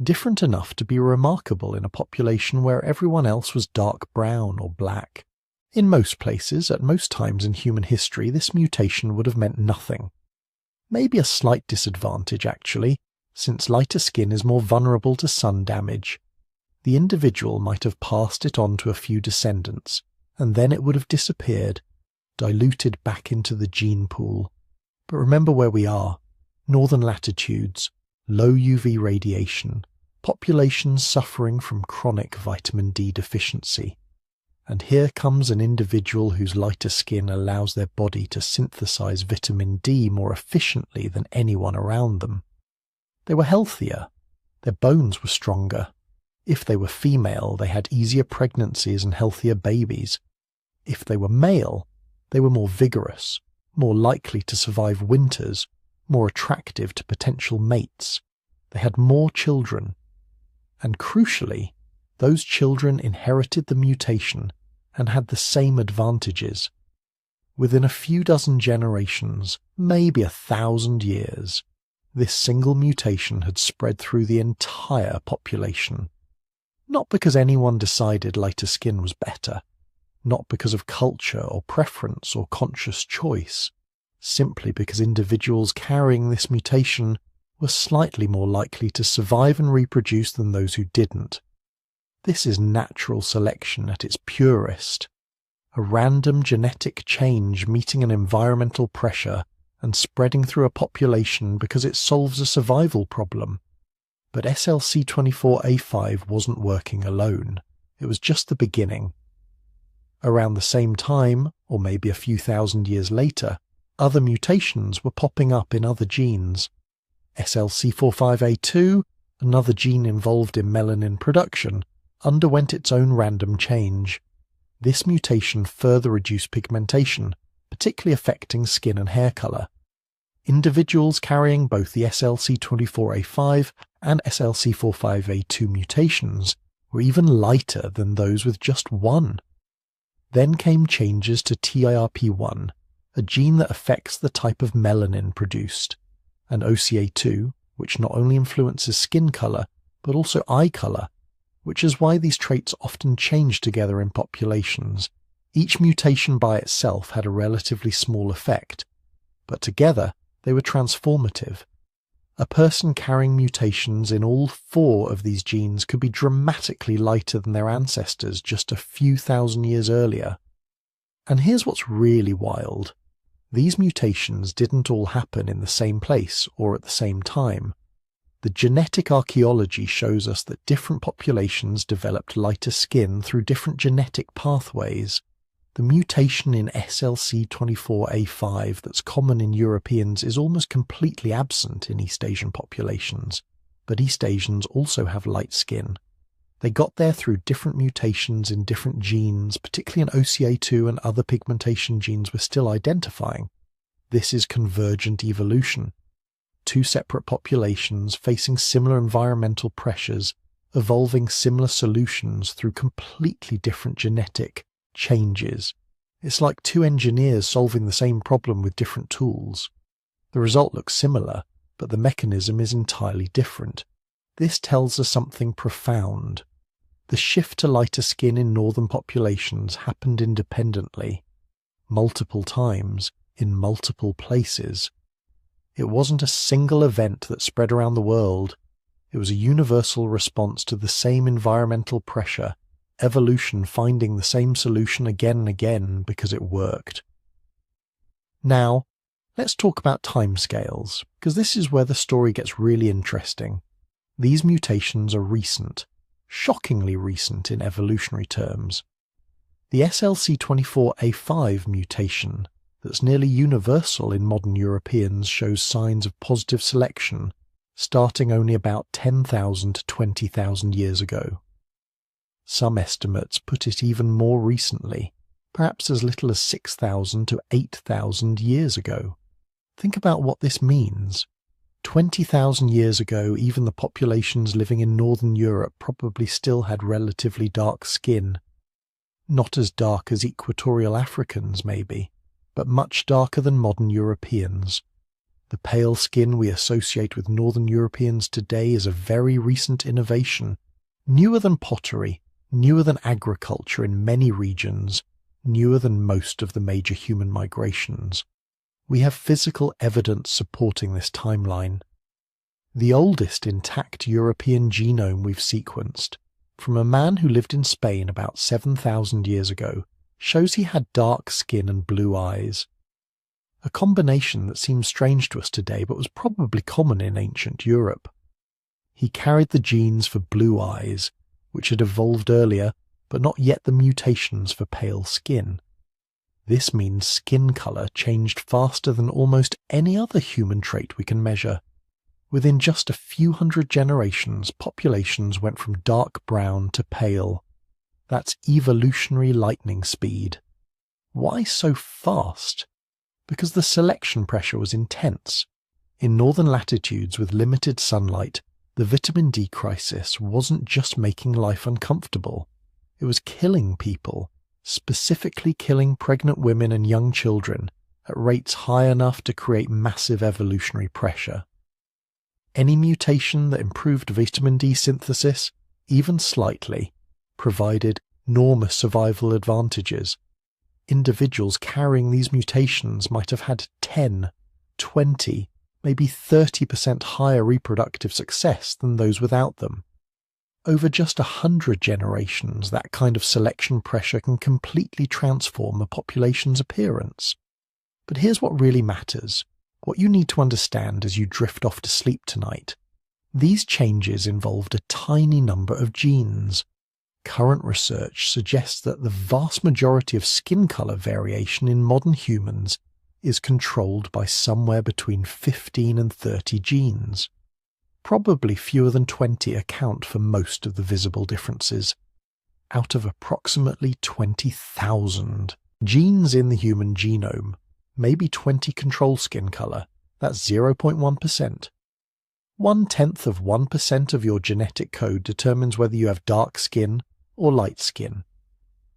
Different enough to be remarkable in a population where everyone else was dark brown or black. In most places, at most times in human history, this mutation would have meant nothing. Maybe a slight disadvantage, actually, since lighter skin is more vulnerable to sun damage. The individual might have passed it on to a few descendants, and then it would have disappeared, diluted back into the gene pool. But remember where we are. Northern latitudes, low UV radiation, populations suffering from chronic vitamin D deficiency. And here comes an individual whose lighter skin allows their body to synthesize vitamin D more efficiently than anyone around them. They were healthier. Their bones were stronger. If they were female, they had easier pregnancies and healthier babies. If they were male, they were more vigorous, more likely to survive winters, more attractive to potential mates. They had more children. And crucially, those children inherited the mutation and had the same advantages. Within a few dozen generations, maybe 1,000 years, this single mutation had spread through the entire population. Not because anyone decided lighter skin was better, not because of culture or preference or conscious choice, simply because individuals carrying this mutation were slightly more likely to survive and reproduce than those who didn't. This is natural selection at its purest, a random genetic change meeting an environmental pressure and spreading through a population because it solves a survival problem. But SLC24A5 wasn't working alone. It was just the beginning. Around the same time, or maybe a few thousand years later, other mutations were popping up in other genes. SLC45A2, another gene involved in melanin production, underwent its own random change. This mutation further reduced pigmentation, particularly affecting skin and hair colour. Individuals carrying both the SLC24A5 and SLC45A2 mutations were even lighter than those with just one. Then came changes to TIRP1, a gene that affects the type of melanin produced, and OCA2, which not only influences skin colour, but also eye colour, which is why these traits often change together in populations. Each mutation by itself had a relatively small effect, but together they were transformative. A person carrying mutations in all 4 of these genes could be dramatically lighter than their ancestors just a few thousand years earlier. And here's what's really wild. These mutations didn't all happen in the same place or at the same time. The genetic archaeology shows us that different populations developed lighter skin through different genetic pathways. The mutation in SLC24A5 that's common in Europeans is almost completely absent in East Asian populations, but East Asians also have light skin. They got there through different mutations in different genes, particularly in OCA2 and other pigmentation genes we're still identifying. This is convergent evolution. Two separate populations facing similar environmental pressures, evolving similar solutions through completely different genetic changes. It's like two engineers solving the same problem with different tools. The result looks similar, but the mechanism is entirely different. This tells us something profound. The shift to lighter skin in northern populations happened independently, multiple times, in multiple places. It wasn't a single event that spread around the world. It was a universal response to the same environmental pressure, evolution finding the same solution again and again because it worked. Now, let's talk about timescales, because this is where the story gets really interesting. These mutations are recent, shockingly recent in evolutionary terms. The SLC24A5 mutation, that's nearly universal in modern Europeans, shows signs of positive selection, starting only about 10,000 to 20,000 years ago. Some estimates put it even more recently, perhaps as little as 6,000 to 8,000 years ago. Think about what this means. 20,000 years ago, even the populations living in northern Europe probably still had relatively dark skin. Not as dark as equatorial Africans, maybe, but much darker than modern Europeans. The pale skin we associate with northern Europeans today is a very recent innovation, newer than pottery, newer than agriculture in many regions, newer than most of the major human migrations. We have physical evidence supporting this timeline. The oldest intact European genome we've sequenced, from a man who lived in Spain about 7,000 years ago, shows he had dark skin and blue eyes. A combination that seems strange to us today but was probably common in ancient Europe. He carried the genes for blue eyes, which had evolved earlier, but not yet the mutations for pale skin. This means skin colour changed faster than almost any other human trait we can measure. Within just a few hundred generations, populations went from dark brown to pale. That's evolutionary lightning speed. Why so fast? Because the selection pressure was intense. In northern latitudes with limited sunlight, the vitamin D crisis wasn't just making life uncomfortable. It was killing people, specifically killing pregnant women and young children at rates high enough to create massive evolutionary pressure. Any mutation that improved vitamin D synthesis, even slightly, provided enormous survival advantages. Individuals carrying these mutations might have had 10, 20, maybe 30% higher reproductive success than those without them. Over just 100 generations, that kind of selection pressure can completely transform a population's appearance. But here's what really matters, what you need to understand as you drift off to sleep tonight. These changes involved a tiny number of genes. Current research suggests that the vast majority of skin color variation in modern humans is controlled by somewhere between 15 and 30 genes. Probably fewer than 20 account for most of the visible differences. Out of approximately 20,000 genes in the human genome, maybe 20 control skin color. That's 0.1%. 0.1% of your genetic code determines whether you have dark skin or light skin.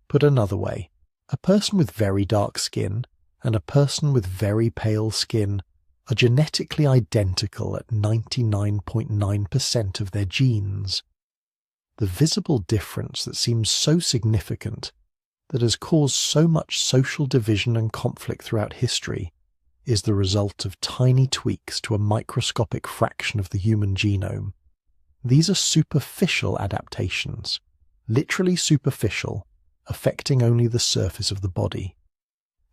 Put another way, a person with very dark skin and a person with very pale skin are genetically identical at 99.9% of their genes. The visible difference that seems so significant, that has caused so much social division and conflict throughout history, is the result of tiny tweaks to a microscopic fraction of the human genome. These are superficial adaptations, literally superficial, affecting only the surface of the body.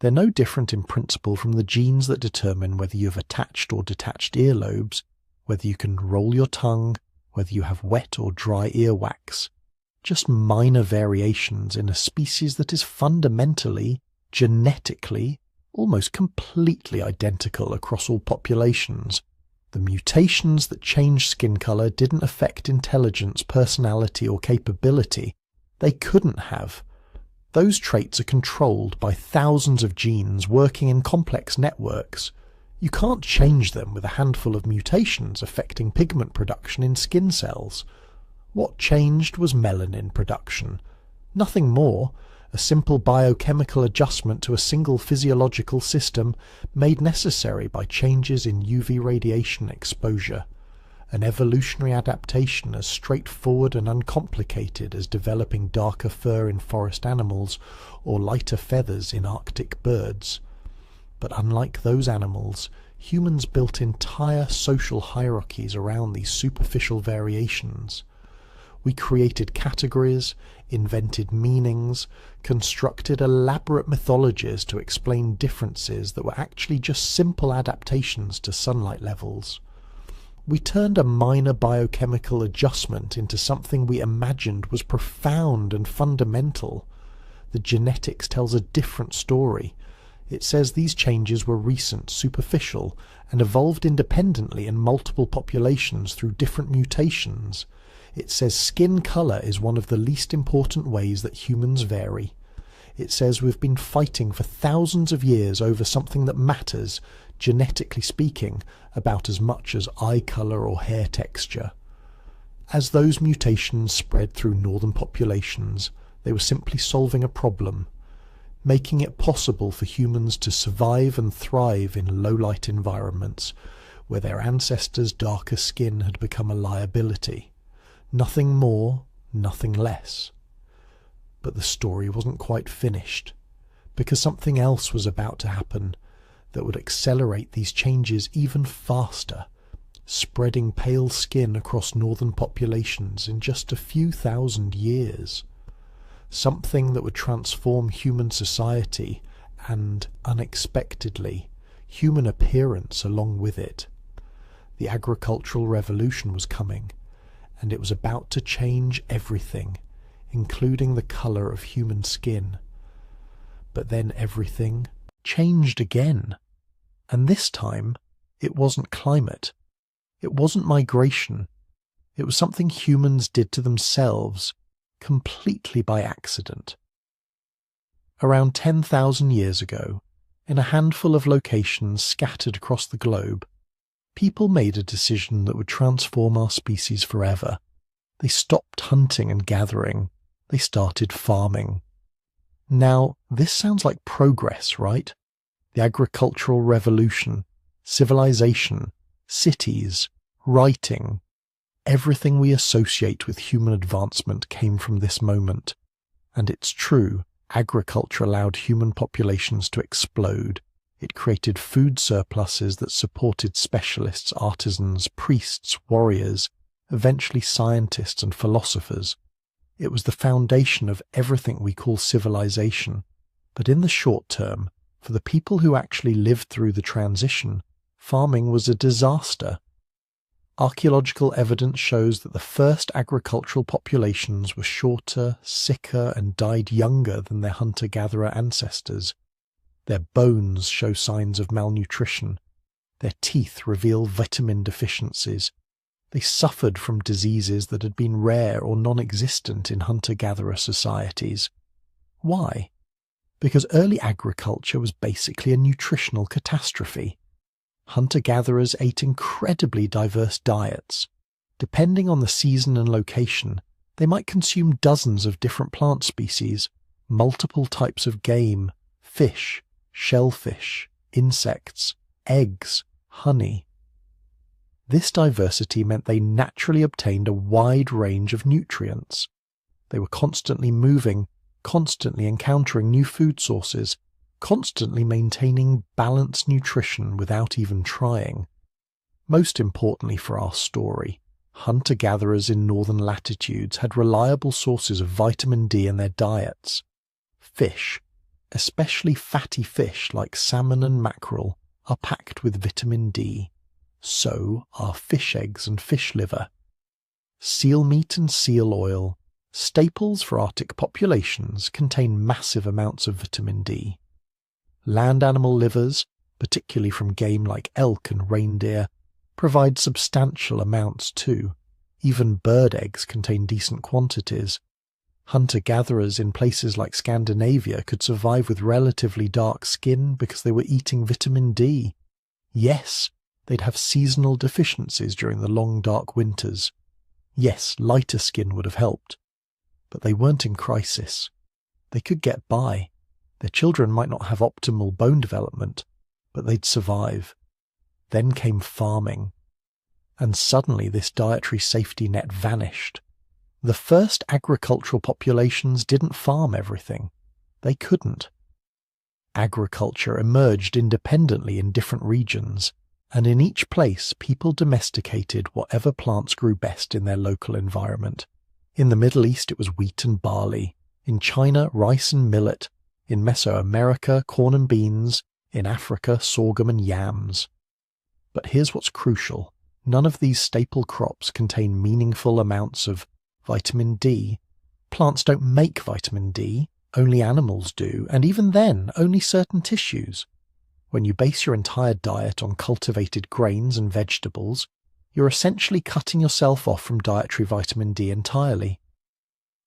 They're no different in principle from the genes that determine whether you have attached or detached earlobes, whether you can roll your tongue, whether you have wet or dry earwax. just minor variations in a species that is fundamentally, genetically, almost completely identical across all populations. The mutations that changed skin color didn't affect intelligence, personality, or capability. They couldn't have. Those traits are controlled by thousands of genes working in complex networks. You can't change them with a handful of mutations affecting pigment production in skin cells. What changed was melanin production. Nothing more, a simple biochemical adjustment to a single physiological system made necessary by changes in UV radiation exposure. An evolutionary adaptation as straightforward and uncomplicated as developing darker fur in forest animals or lighter feathers in Arctic birds. But unlike those animals, humans built entire social hierarchies around these superficial variations. We created categories, invented meanings, constructed elaborate mythologies to explain differences that were actually just simple adaptations to sunlight levels. We turned a minor biochemical adjustment into something we imagined was profound and fundamental. The genetics tells a different story. It says these changes were recent, superficial, and evolved independently in multiple populations through different mutations. It says skin colour is one of the least important ways that humans vary. It says we've been fighting for thousands of years over something that matters, genetically speaking, about as much as eye colour or hair texture. As those mutations spread through northern populations, they were simply solving a problem, making it possible for humans to survive and thrive in low-light environments where their ancestors' darker skin had become a liability. Nothing more, nothing less. But the story wasn't quite finished, because something else was about to happen that would accelerate these changes even faster, spreading pale skin across northern populations in just a few thousand years. Something that would transform human society and, unexpectedly, human appearance along with it. The agricultural revolution was coming, and it was about to change everything, including the colour of human skin. But then everything changed again. And this time, it wasn't climate. It wasn't migration. It was something humans did to themselves, completely by accident. Around 10,000 years ago, in a handful of locations scattered across the globe, people made a decision that would transform our species forever. They stopped hunting and gathering. They started farming. Now, this sounds like progress, right? The agricultural revolution, civilization, cities, writing. Everything we associate with human advancement came from this moment. And it's true, agriculture allowed human populations to explode. It created food surpluses that supported specialists, artisans, priests, warriors, eventually scientists and philosophers. It was the foundation of everything we call civilization. But in the short term, for the people who actually lived through the transition, farming was a disaster. Archaeological evidence shows that the first agricultural populations were shorter, sicker, and died younger than their hunter-gatherer ancestors. Their bones show signs of malnutrition. Their teeth reveal vitamin deficiencies. They suffered from diseases that had been rare or non-existent in hunter-gatherer societies. Why? Because early agriculture was basically a nutritional catastrophe. Hunter-gatherers ate incredibly diverse diets. Depending on the season and location, they might consume dozens of different plant species, multiple types of game, fish, shellfish, insects, eggs, honey. This diversity meant they naturally obtained a wide range of nutrients. They were constantly moving, constantly encountering new food sources, constantly maintaining balanced nutrition without even trying. Most importantly for our story, hunter-gatherers in northern latitudes had reliable sources of vitamin D in their diets. Fish, especially fatty fish like salmon and mackerel, are packed with vitamin D. So are fish eggs and fish liver. Seal meat and seal oil, Staples for Arctic populations contain massive amounts of vitamin D. Land animal livers, particularly from game like elk and reindeer, provide substantial amounts too. Even bird eggs contain decent quantities. Hunter-gatherers in places like Scandinavia could survive with relatively dark skin because they were eating vitamin D. Yes, they'd have seasonal deficiencies during the long dark winters. Yes, lighter skin would have helped. But they weren't in crisis. They could get by. Their children might not have optimal bone development, but they'd survive. Then came farming. And suddenly this dietary safety net vanished. The first agricultural populations didn't farm everything. They couldn't. Agriculture emerged independently in different regions, and in each place people domesticated whatever plants grew best in their local environment. In the Middle East it was wheat and barley, in China rice and millet, in Mesoamerica corn and beans, in Africa sorghum and yams. But here's what's crucial. None of these staple crops contain meaningful amounts of vitamin D. Plants don't make vitamin D, only animals do, and even then, only certain tissues. When you base your entire diet on cultivated grains and vegetables, you're essentially cutting yourself off from dietary vitamin D entirely.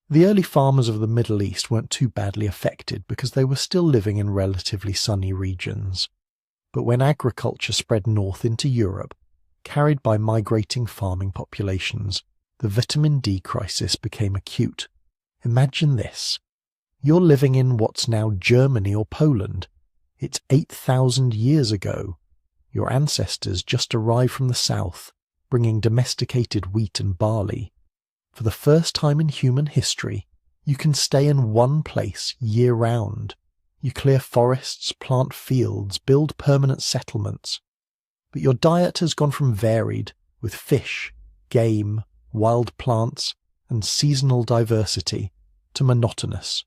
The early farmers of the Middle East weren't too badly affected because they were still living in relatively sunny regions. But when agriculture spread north into Europe, carried by migrating farming populations, the vitamin D crisis became acute. Imagine this. You're living in what's now Germany or Poland. It's 8,000 years ago. Your ancestors just arrived from the south, bringing domesticated wheat and barley. For the first time in human history, you can stay in one place year-round. You clear forests, plant fields, build permanent settlements. But your diet has gone from varied, with fish, game, wild plants, and seasonal diversity, to monotonous.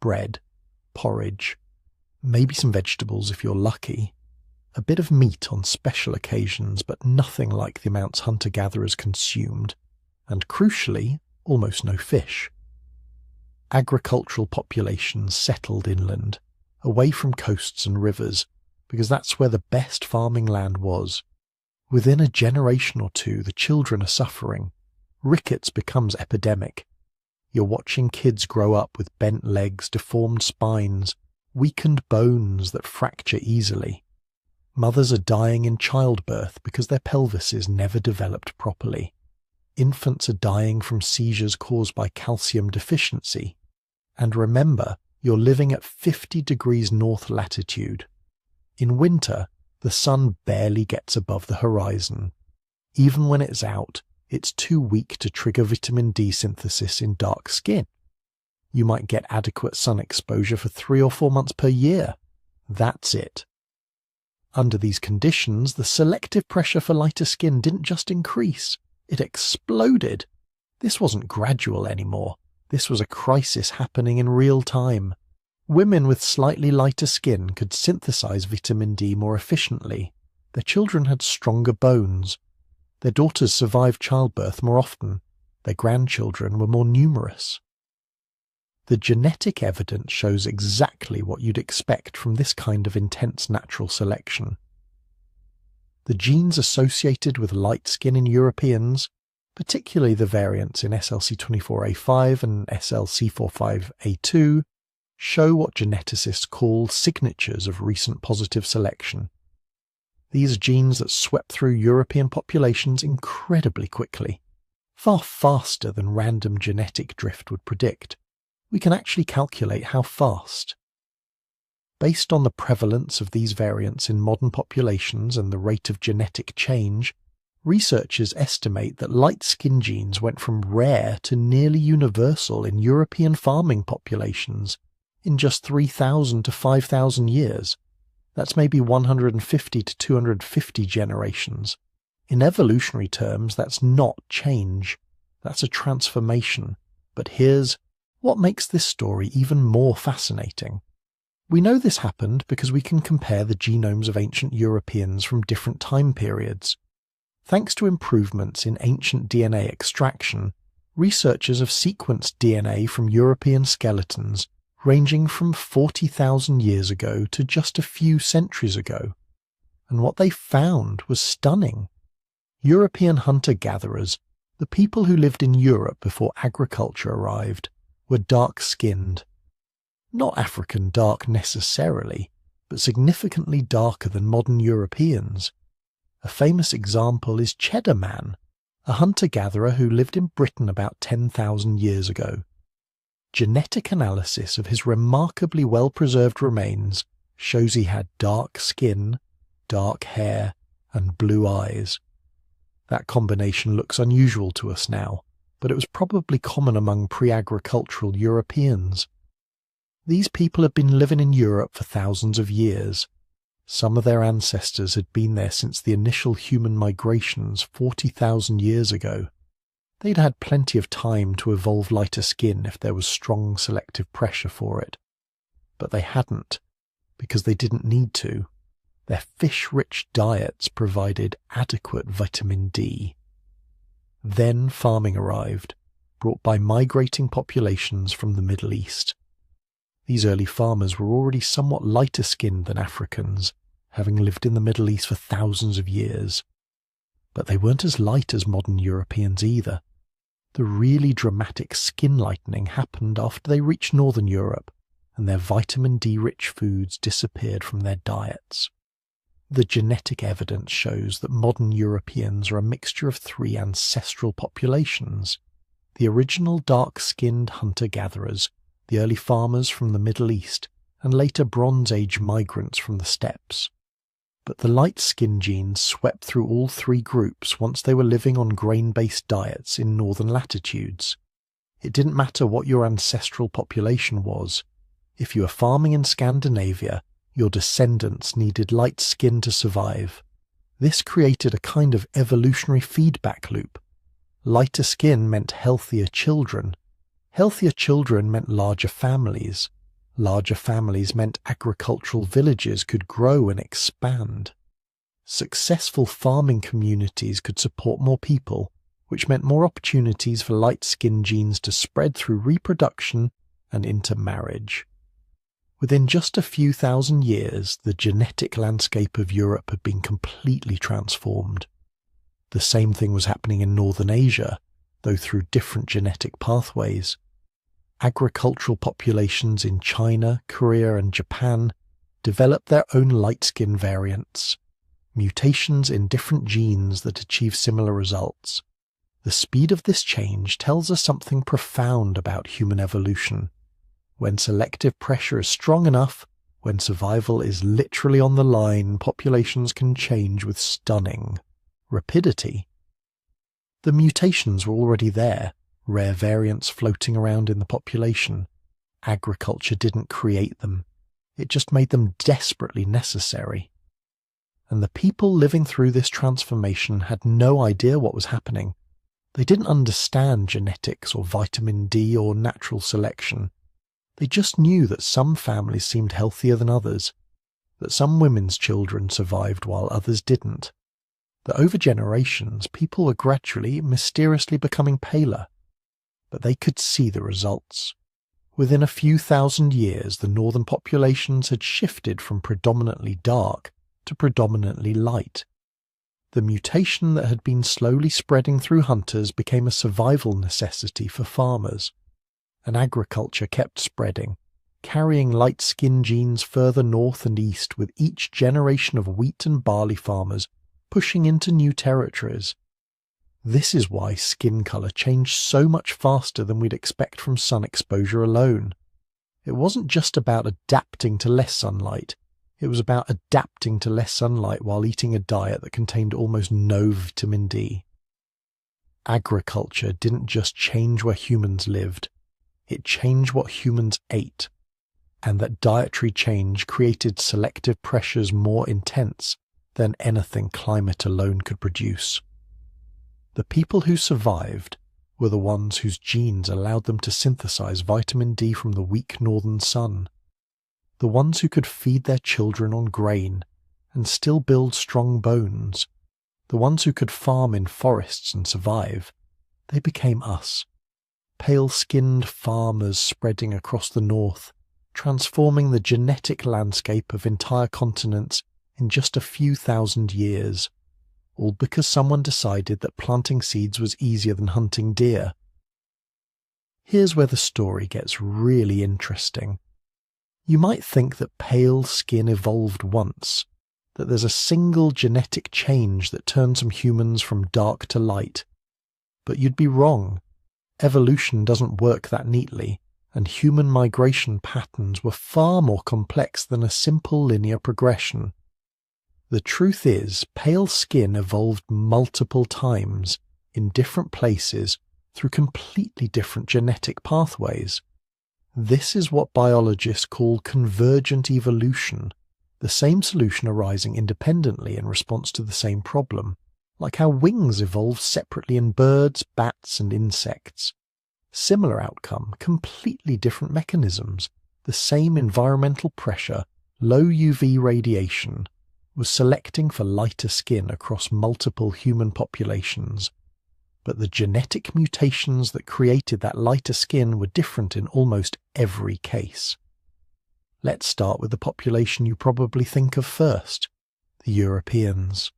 Bread, porridge, maybe some vegetables if you're lucky, a bit of meat on special occasions, but nothing like the amounts hunter-gatherers consumed, and crucially, almost no fish. Agricultural populations settled inland, away from coasts and rivers, because that's where the best farming land was. Within a generation or two, the children are suffering. Rickets becomes epidemic. You're watching kids grow up with bent legs, deformed spines, weakened bones that fracture easily. Mothers are dying in childbirth because their pelvises never developed properly. Infants are dying from seizures caused by calcium deficiency. And remember, you're living at 50 degrees north latitude. In winter, the sun barely gets above the horizon. Even when it's out, it's too weak to trigger vitamin D synthesis in dark skin. You might get adequate sun exposure for 3 or 4 months per year. That's it. Under these conditions, the selective pressure for lighter skin didn't just increase, it exploded. This wasn't gradual anymore. This was a crisis happening in real time. Women with slightly lighter skin could synthesize vitamin D more efficiently. Their children had stronger bones. Their daughters survived childbirth more often. Their grandchildren were more numerous. The genetic evidence shows exactly what you'd expect from this kind of intense natural selection. The genes associated with light skin in Europeans, particularly the variants in SLC24A5 and SLC45A2, show what geneticists call signatures of recent positive selection. These are genes that swept through European populations incredibly quickly, far faster than random genetic drift would predict. We can actually calculate how fast. Based on the prevalence of these variants in modern populations and the rate of genetic change, researchers estimate that light skin genes went from rare to nearly universal in European farming populations in just 3,000 to 5,000 years. That's maybe 150 to 250 generations. In evolutionary terms, that's not change. That's a transformation. But here's what makes this story even more fascinating. We know this happened because we can compare the genomes of ancient Europeans from different time periods. Thanks to improvements in ancient DNA extraction, Researchers have sequenced DNA from European skeletons ranging from 40,000 years ago to just a few centuries ago. And what they found was stunning. European hunter-gatherers, the people who lived in Europe before agriculture arrived, were dark-skinned. Not African dark necessarily, but significantly darker than modern Europeans. A famous example is Cheddar Man, a hunter-gatherer who lived in Britain about 10,000 years ago. Genetic analysis of his remarkably well-preserved remains shows he had dark skin, dark hair, and blue eyes. That combination looks unusual to us now, but it was probably common among pre-agricultural Europeans. These people had been living in Europe for thousands of years. Some of their ancestors had been there since the initial human migrations 40,000 years ago. They'd had plenty of time to evolve lighter skin if there was strong selective pressure for it. But they hadn't, because they didn't need to. Their fish-rich diets provided adequate vitamin D. Then farming arrived, brought by migrating populations from the Middle East. These early farmers were already somewhat lighter skinned than Africans, having lived in the Middle East for thousands of years. But they weren't as light as modern Europeans either. The really dramatic skin lightening happened after they reached northern Europe, and their vitamin D-rich foods disappeared from their diets. The genetic evidence shows that modern Europeans are a mixture of three ancestral populations: the original dark-skinned hunter-gatherers, the early farmers from the Middle East, and later Bronze Age migrants from the steppes. But the light skin genes swept through all three groups once they were living on grain-based diets in northern latitudes. It didn't matter what your ancestral population was. If you were farming in Scandinavia, your descendants needed light skin to survive. This created a kind of evolutionary feedback loop. Lighter skin meant healthier children. Healthier children meant larger families. Larger families meant agricultural villages could grow and expand. Successful farming communities could support more people, which meant more opportunities for light-skin genes to spread through reproduction and into marriage. Within just a few thousand years, the genetic landscape of Europe had been completely transformed. The same thing was happening in northern Asia, though through different genetic pathways. Agricultural populations in China, Korea, and Japan developed their own light-skin variants, mutations in different genes that achieve similar results. The speed of this change tells us something profound about human evolution. When selective pressure is strong enough, when survival is literally on the line, populations can change with stunning rapidity. The mutations were already there, rare variants floating around in the population. Agriculture didn't create them. It just made them desperately necessary. And the people living through this transformation had no idea what was happening. They didn't understand genetics or vitamin D or natural selection. They just knew that some families seemed healthier than others, that some women's children survived while others didn't, that over generations people were gradually, mysteriously becoming paler. But they could see the results. Within a few thousand years, the northern populations had shifted from predominantly dark to predominantly light. The mutation that had been slowly spreading through hunters became a survival necessity for farmers. And agriculture kept spreading, carrying light skin genes further north and east with each generation of wheat and barley farmers pushing into new territories. This is why skin colour changed so much faster than we'd expect from sun exposure alone. It wasn't just about adapting to less sunlight. It was about adapting to less sunlight while eating a diet that contained almost no vitamin D. Agriculture didn't just change where humans lived. It changed what humans ate, and that dietary change created selective pressures more intense than anything climate alone could produce. The people who survived were the ones whose genes allowed them to synthesize vitamin D from the weak northern sun, the ones who could feed their children on grain and still build strong bones, the ones who could farm in forests and survive. They became us. pale-skinned farmers spreading across the north, transforming the genetic landscape of entire continents in just a few thousand years, all because someone decided that planting seeds was easier than hunting deer. Here's where the story gets really interesting. You might think that pale skin evolved once, that there's a single genetic change that turned some humans from dark to light. But you'd be wrong. Evolution doesn't work that neatly, and human migration patterns were far more complex than a simple linear progression. The truth is, pale skin evolved multiple times, in different places, through completely different genetic pathways. This is what biologists call convergent evolution, the same solution arising independently in response to the same problem, like how wings evolved separately in birds, bats, and insects. Similar outcome, completely different mechanisms, the same environmental pressure, low UV radiation, was selecting for lighter skin across multiple human populations. But the genetic mutations that created that lighter skin were different in almost every case. Let's start with the population you probably think of first, the Europeans.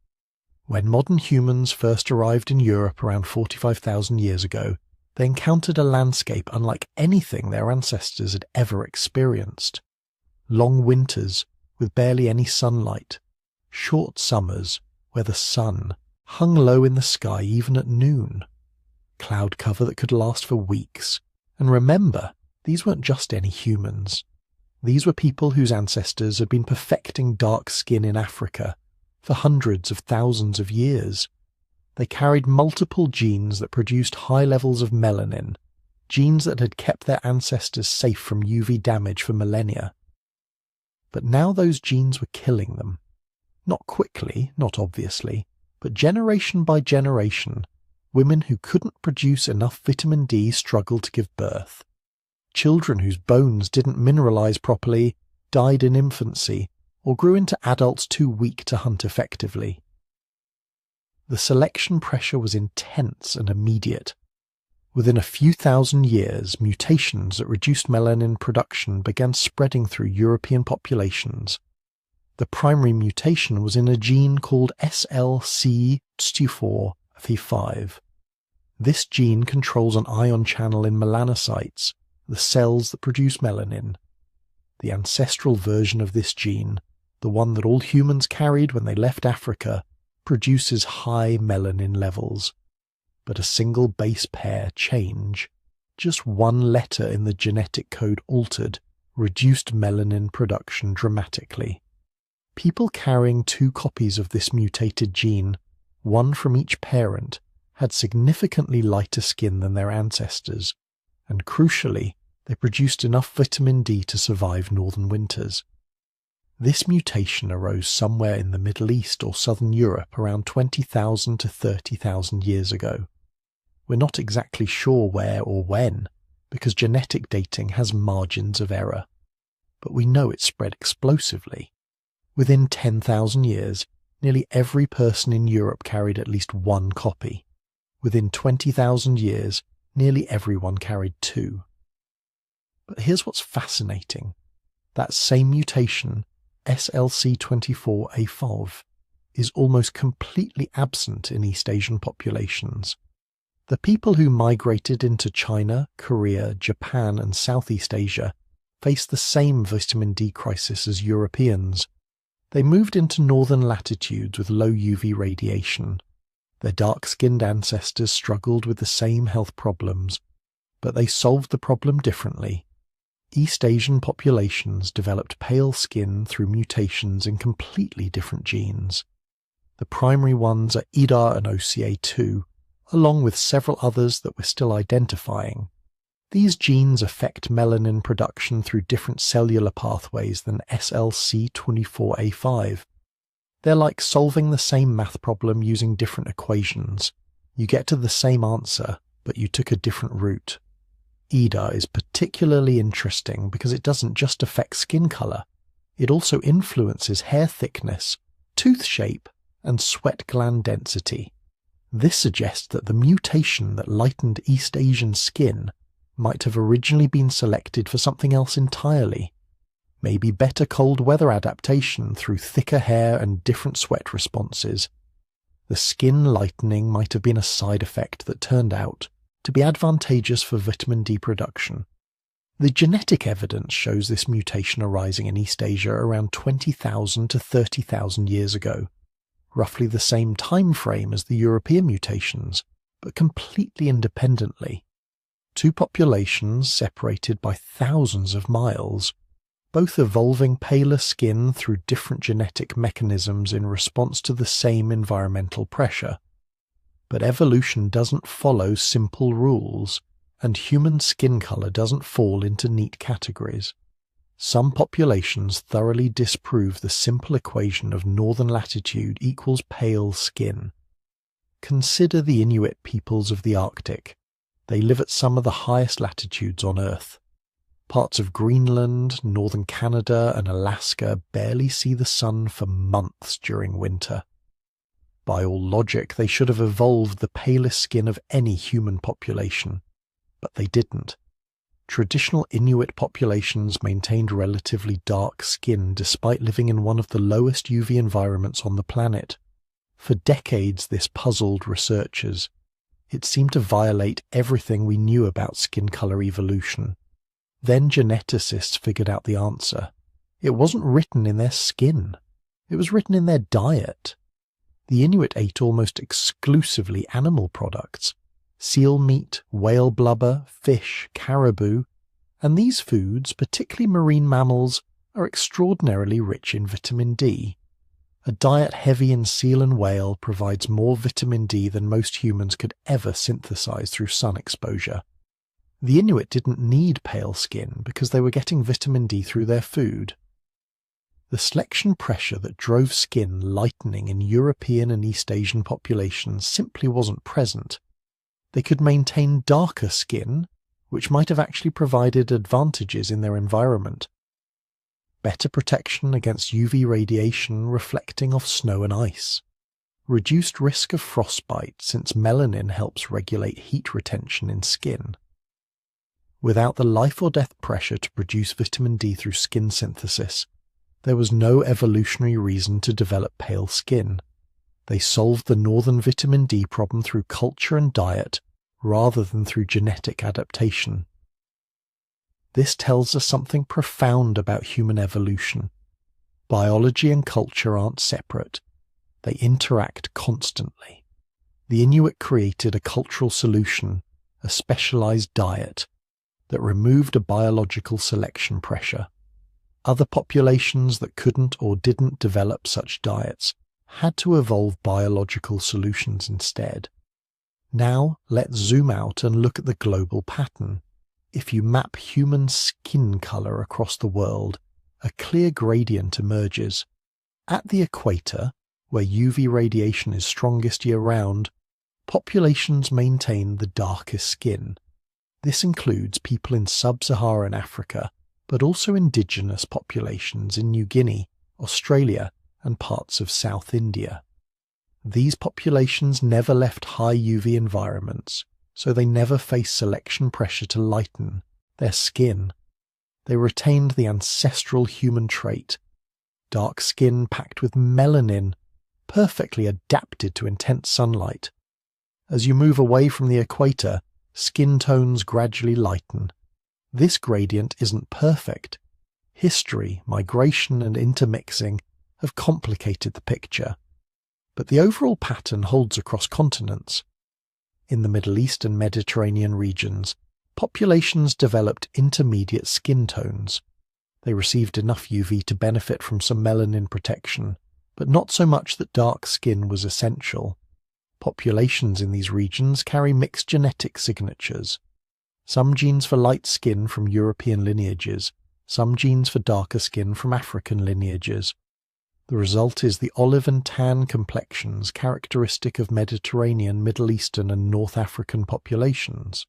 When modern humans first arrived in Europe around 45,000 years ago, they encountered a landscape unlike anything their ancestors had ever experienced. Long winters with barely any sunlight, short summers where the sun hung low in the sky even at noon, cloud cover that could last for weeks. And remember, these weren't just any humans. These were people whose ancestors had been perfecting dark skin in Africa for hundreds of thousands of years. They carried multiple genes that produced high levels of melanin, genes that had kept their ancestors safe from UV damage for millennia. But now those genes were killing them. Not quickly, not obviously, but generation by generation, women who couldn't produce enough vitamin D struggled to give birth. Children whose bones didn't mineralize properly died in infancy or grew into adults too weak to hunt effectively. The selection pressure was intense and immediate. Within a few thousand years, mutations that reduced melanin production began spreading through European populations. The primary mutation was in a gene called SLC24V5. This gene controls an ion channel in melanocytes, the cells that produce melanin. The ancestral version of this gene, the one that all humans carried when they left Africa, produces high melanin levels. But a single base pair change, just one letter in the genetic code altered, reduced melanin production dramatically. People carrying 2 copies of this mutated gene, one from each parent, had significantly lighter skin than their ancestors, and crucially, they produced enough vitamin D to survive northern winters. This mutation arose somewhere in the Middle East or southern Europe around 20,000 to 30,000 years ago. We're not exactly sure where or when, because genetic dating has margins of error. But we know it spread explosively. Within 10,000 years, nearly every person in Europe carried at least 1 copy. Within 20,000 years, nearly everyone carried 2. But here's what's fascinating. That same mutation, SLC24A5, is almost completely absent in East Asian populations. The people who migrated into China, Korea, Japan, and Southeast Asia faced the same vitamin D crisis as Europeans. They moved into northern latitudes with low UV radiation. Their dark-skinned ancestors struggled with the same health problems, but they solved the problem differently. East Asian populations developed pale skin through mutations in completely different genes. The primary ones are EDAR and OCA2, along with several others that we're still identifying. These genes affect melanin production through different cellular pathways than SLC24A5. They're like solving the same math problem using different equations. You get to the same answer, but you took a different route. EDAR is particularly interesting because it doesn't just affect skin color. It also influences hair thickness, tooth shape, and sweat gland density. This suggests that the mutation that lightened East Asian skin might have originally been selected for something else entirely. Maybe better cold weather adaptation through thicker hair and different sweat responses. The skin lightening might have been a side effect that turned out to be advantageous for vitamin D production. The genetic evidence shows this mutation arising in East Asia around 20,000 to 30,000 years ago, roughly the same time frame as the European mutations, but completely independently. Two populations separated by thousands of miles, both evolving paler skin through different genetic mechanisms in response to the same environmental pressure. But evolution doesn't follow simple rules, and human skin color doesn't fall into neat categories. Some populations thoroughly disprove the simple equation of northern latitude equals pale skin. Consider the Inuit peoples of the Arctic. They live at some of the highest latitudes on Earth. Parts of Greenland, northern Canada, and Alaska barely see the sun for months during winter. By all logic, they should have evolved the palest skin of any human population, but they didn't. Traditional Inuit populations maintained relatively dark skin despite living in one of the lowest UV environments on the planet. For decades, this puzzled researchers. It seemed to violate everything we knew about skin color evolution. Then geneticists figured out the answer. It wasn't written in their skin. It was written in their diet. The Inuit ate almost exclusively animal products: seal meat, whale blubber, fish, caribou, and these foods, particularly marine mammals, are extraordinarily rich in vitamin D. A diet heavy in seal and whale provides more vitamin D than most humans could ever synthesize through sun exposure. The Inuit didn't need pale skin because they were getting vitamin D through their food. The selection pressure that drove skin lightening in European and East Asian populations simply wasn't present. They could maintain darker skin, which might have actually provided advantages in their environment. Better protection against UV radiation reflecting off snow and ice. Reduced risk of frostbite since melanin helps regulate heat retention in skin. Without the life or death pressure to produce vitamin D through skin synthesis, there was no evolutionary reason to develop pale skin. They solved the northern vitamin D problem through culture and diet rather than through genetic adaptation. This tells us something profound about human evolution. Biology and culture aren't separate. They interact constantly. The Inuit created a cultural solution, a specialized diet, that removed a biological selection pressure. Other populations that couldn't or didn't develop such diets had to evolve biological solutions instead. Now let's zoom out and look at the global pattern. If you map human skin color across the world, a clear gradient emerges. At the equator, where UV radiation is strongest year-round, populations maintain the darkest skin. This includes people in sub-Saharan Africa, but also indigenous populations in New Guinea, Australia, and parts of South India. These populations never left high UV environments, so they never faced selection pressure to lighten their skin. They retained the ancestral human trait, dark skin packed with melanin, perfectly adapted to intense sunlight. As you move away from the equator, skin tones gradually lighten. This gradient isn't perfect. History, migration, and intermixing have complicated the picture. But the overall pattern holds across continents. In the Middle East and Mediterranean regions, populations developed intermediate skin tones. They received enough UV to benefit from some melanin protection, but not so much that dark skin was essential. Populations in these regions carry mixed genetic signatures. Some genes for light skin from European lineages, some genes for darker skin from African lineages. The result is the olive and tan complexions characteristic of Mediterranean, Middle Eastern and North African populations.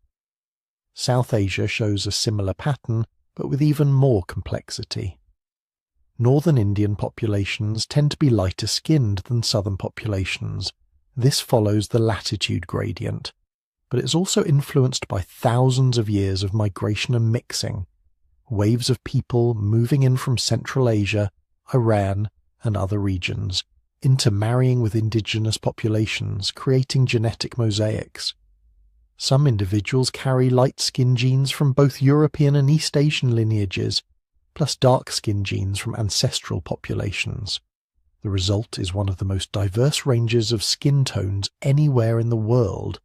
South Asia shows a similar pattern, but with even more complexity. Northern Indian populations tend to be lighter skinned than southern populations. This follows the latitude gradient. but it's also influenced by thousands of years of migration and mixing, waves of people moving in from Central Asia, Iran, and other regions, intermarrying with indigenous populations, creating genetic mosaics. Some individuals carry light-skin genes from both European and East Asian lineages, plus dark-skin genes from ancestral populations. The result is one of the most diverse ranges of skin tones anywhere in the world,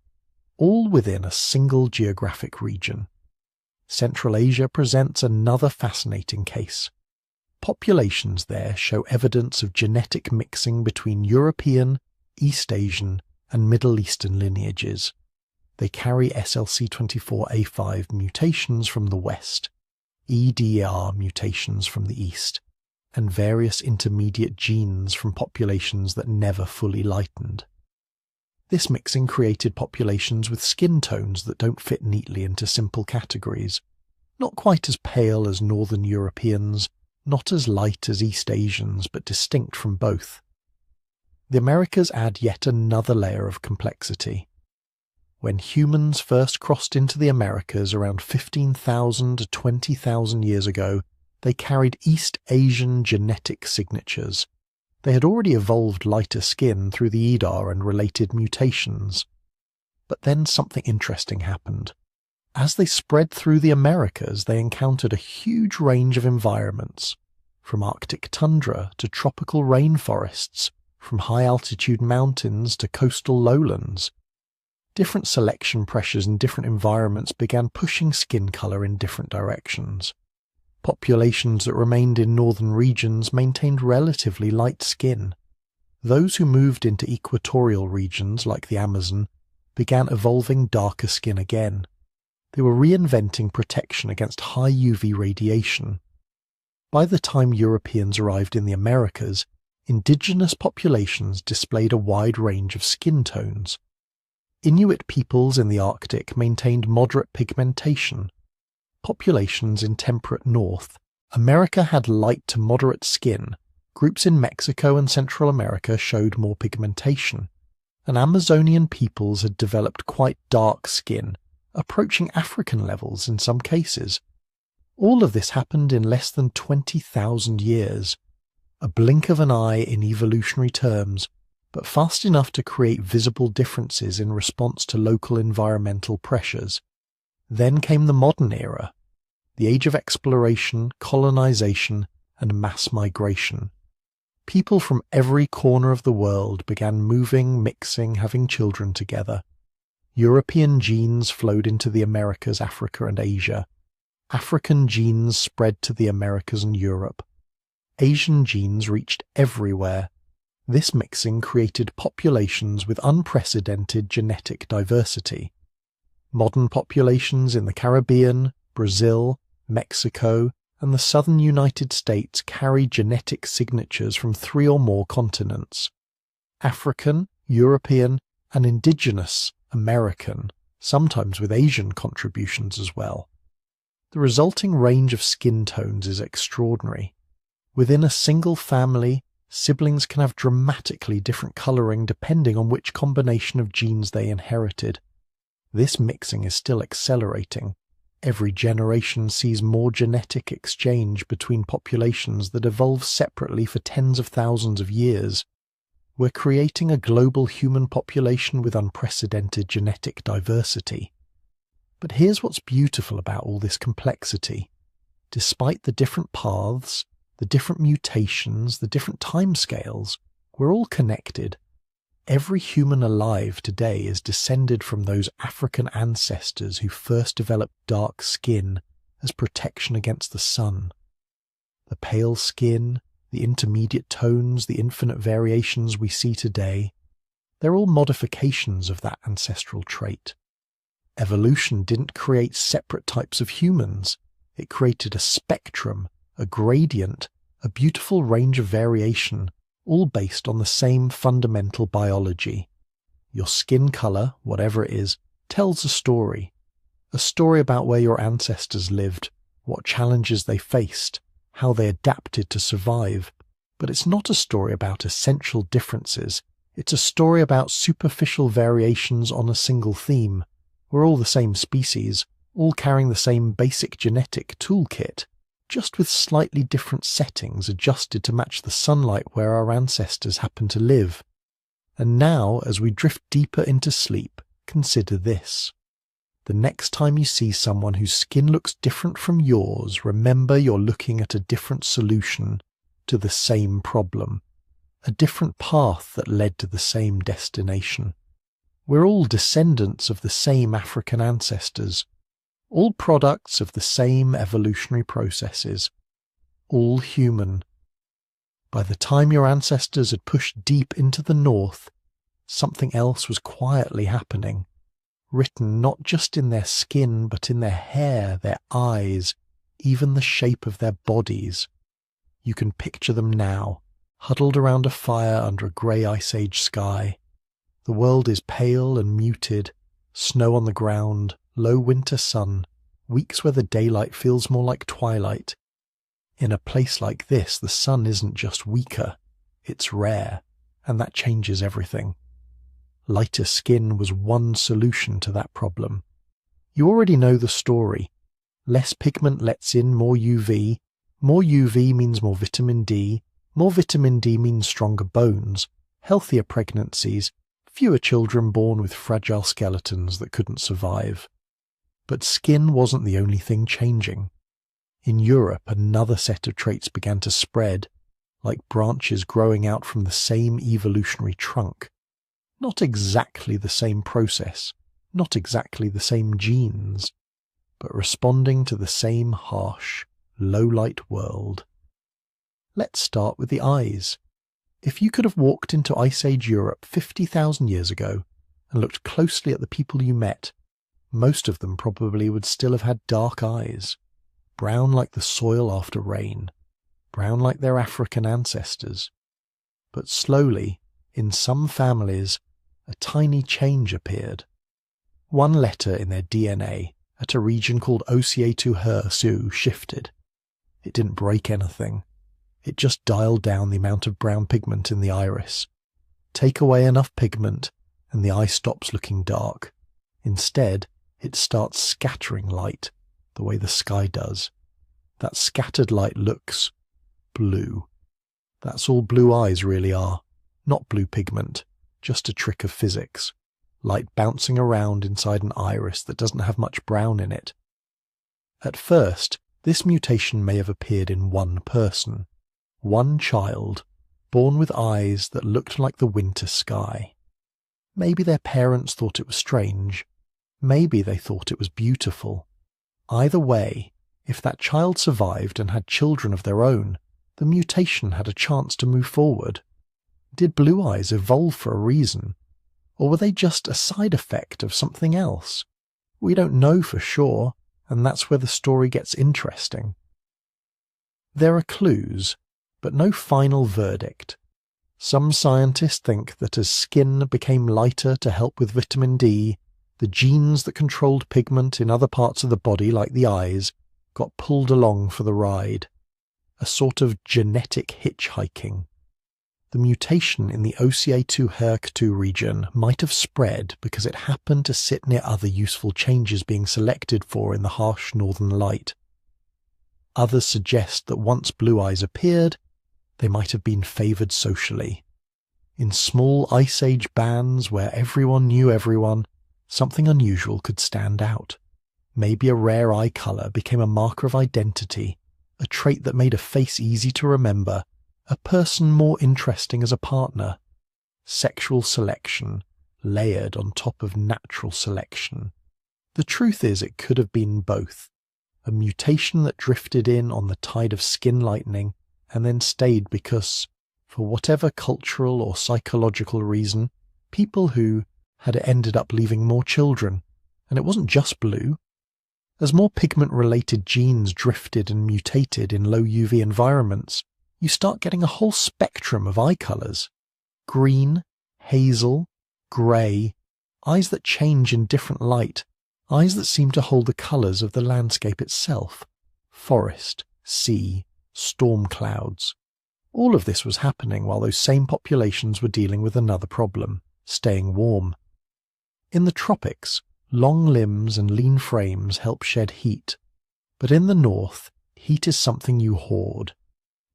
all within a single geographic region. Central Asia presents another fascinating case. Populations there show evidence of genetic mixing between European, East Asian, and Middle Eastern lineages. They carry SLC24A5 mutations from the West, EDR mutations from the East, and various intermediate genes from populations that never fully lightened. This mixing created populations with skin tones that don't fit neatly into simple categories, not quite as pale as Northern Europeans, not as light as East Asians, but distinct from both. The Americas add yet another layer of complexity. When humans first crossed into the Americas around 15,000 to 20,000 years ago, they carried East Asian genetic signatures. They had already evolved lighter skin through the EDAR and related mutations. But then something interesting happened. As they spread through the Americas, they encountered a huge range of environments, from Arctic tundra to tropical rainforests, from high-altitude mountains to coastal lowlands. Different selection pressures in different environments began pushing skin color in different directions. Populations that remained in northern regions maintained relatively light skin. Those who moved into equatorial regions like the Amazon began evolving darker skin again. They were reinventing protection against high UV radiation. By the time Europeans arrived in the Americas, indigenous populations displayed a wide range of skin tones. Inuit peoples in the Arctic maintained moderate pigmentation. Populations in temperate North America had light to moderate skin. Groups in Mexico and Central America showed more pigmentation. And Amazonian peoples had developed quite dark skin, approaching African levels in some cases. All of this happened in less than 20,000 years. A blink of an eye in evolutionary terms, but fast enough to create visible differences in response to local environmental pressures. Then came the modern era, the age of exploration, colonization, and mass migration. People from every corner of the world began moving, mixing, having children together. European genes flowed into the Americas, Africa, and Asia. African genes spread to the Americas and Europe. Asian genes reached everywhere. This mixing created populations with unprecedented genetic diversity. Modern populations in the Caribbean, Brazil, Mexico, and the southern United States carry genetic signatures from 3 or more continents: African, European, and indigenous American, sometimes with Asian contributions as well. The resulting range of skin tones is extraordinary. Within a single family, siblings can have dramatically different coloring depending on which combination of genes they inherited. This mixing is still accelerating. Every generation sees more genetic exchange between populations that evolve separately for tens of thousands of years. We're creating a global human population with unprecedented genetic diversity. But here's what's beautiful about all this complexity. Despite the different paths, the different mutations, the different timescales, we're all connected. Every human alive today is descended from those African ancestors who first developed dark skin as protection against the sun. The pale skin, the intermediate tones, the infinite variations we see today, they're all modifications of that ancestral trait. Evolution didn't create separate types of humans. It created a spectrum, a gradient, a beautiful range of variation, all based on the same fundamental biology. Your skin color, whatever it is, tells a story about where your ancestors lived, what challenges they faced, how they adapted to survive. But it's not a story about essential differences. It's a story about superficial variations on a single theme. We're all the same species, all carrying the same basic genetic toolkit, just with slightly different settings adjusted to match the sunlight where our ancestors happened to live. And now, as we drift deeper into sleep, consider this. The next time you see someone whose skin looks different from yours, remember you're looking at a different solution to the same problem, a different path that led to the same destination. We're all descendants of the same African ancestors, all products of the same evolutionary processes, all human. By the time your ancestors had pushed deep into the north, something else was quietly happening, written not just in their skin but in their hair, their eyes, even the shape of their bodies. You can picture them now, huddled around a fire under a grey Ice Age sky. The world is pale and muted, snow on the ground, low winter sun, weeks where the daylight feels more like twilight. In a place like this, the sun isn't just weaker, it's rare, and that changes everything. Lighter skin was one solution to that problem. You already know the story. Less pigment lets in more UV. More UV means more vitamin D. More vitamin D means stronger bones, healthier pregnancies, fewer children born with fragile skeletons that couldn't survive. But skin wasn't the only thing changing. In Europe, another set of traits began to spread, like branches growing out from the same evolutionary trunk. Not exactly the same process, not exactly the same genes, but responding to the same harsh, low-light world. Let's start with the eyes. If you could have walked into Ice Age Europe 50,000 years ago and looked closely at the people you met, most of them probably would still have had dark eyes, brown like the soil after rain, brown like their African ancestors. But slowly, in some families, a tiny change appeared. One letter in their DNA at a region called OCA2HER2 shifted. It didn't break anything. It just dialed down the amount of brown pigment in the iris. Take away enough pigment and the eye stops looking dark. Instead, it starts scattering light, the way the sky does. That scattered light looks blue. That's all blue eyes really are, not blue pigment, just a trick of physics. Light bouncing around inside an iris that doesn't have much brown in it. At first, this mutation may have appeared in one person. One child, born with eyes that looked like the winter sky. Maybe their parents thought it was strange. Maybe they thought it was beautiful. Either way, if that child survived and had children of their own, the mutation had a chance to move forward. Did blue eyes evolve for a reason? Or were they just a side effect of something else? We don't know for sure, and that's where the story gets interesting. There are clues, but no final verdict. Some scientists think that as skin became lighter to help with vitamin D, the genes that controlled pigment in other parts of the body, like the eyes, got pulled along for the ride. A sort of genetic hitchhiking. The mutation in the OCA2HER2 region might have spread because it happened to sit near other useful changes being selected for in the harsh northern light. Others suggest that once blue eyes appeared, they might have been favoured socially. In small Ice Age bands where everyone knew everyone, something unusual could stand out. Maybe a rare eye colour became a marker of identity, a trait that made a face easy to remember, a person more interesting as a partner. Sexual selection, layered on top of natural selection. The truth is it could have been both. A mutation that drifted in on the tide of skin lightening and then stayed because, for whatever cultural or psychological reason, people who had ended up leaving more children, and it wasn't just blue. As more pigment-related genes drifted and mutated in low UV environments, you start getting a whole spectrum of eye colours. Green, hazel, grey, eyes that change in different light, eyes that seem to hold the colours of the landscape itself. Forest, sea, storm clouds. All of this was happening while those same populations were dealing with another problem, staying warm. In the tropics, Long limbs and lean frames help shed heat, but in the north, heat is something you hoard.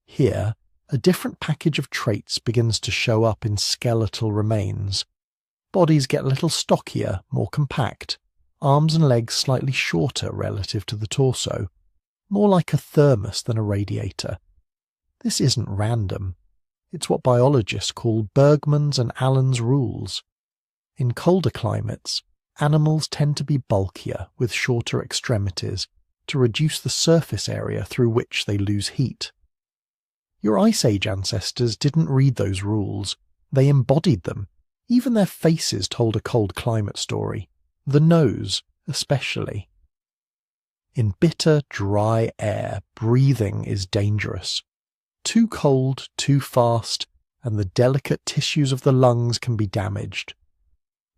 Here, a different package of traits begins to show up in skeletal remains. Bodies get a little stockier, more compact, arms and legs slightly shorter relative to the torso, more like a thermos than a radiator. This isn't random. It's what biologists call Bergmann's and Allen's rules. In colder climates, animals tend to be bulkier with shorter extremities to reduce the surface area through which they lose heat. Your Ice Age ancestors didn't read those rules, they embodied them. Even their faces told a cold climate story, the nose especially. In bitter, dry air, breathing is dangerous. Too cold, too fast, and the delicate tissues of the lungs can be damaged.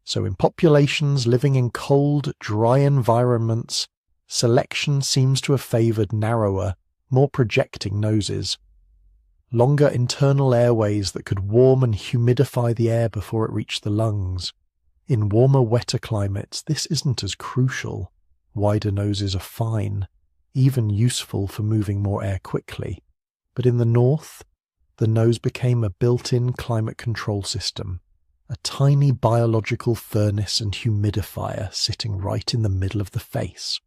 So in populations living in cold, dry environments, selection seems to have favoured narrower, more projecting noses. Longer internal airways that could warm and humidify the air before it reached the lungs. In warmer, wetter climates, this isn't as crucial. Wider noses are fine, even useful for moving more air quickly. But in the north, the nose became a built-in climate control system, a tiny biological furnace and humidifier sitting right in the middle of the face.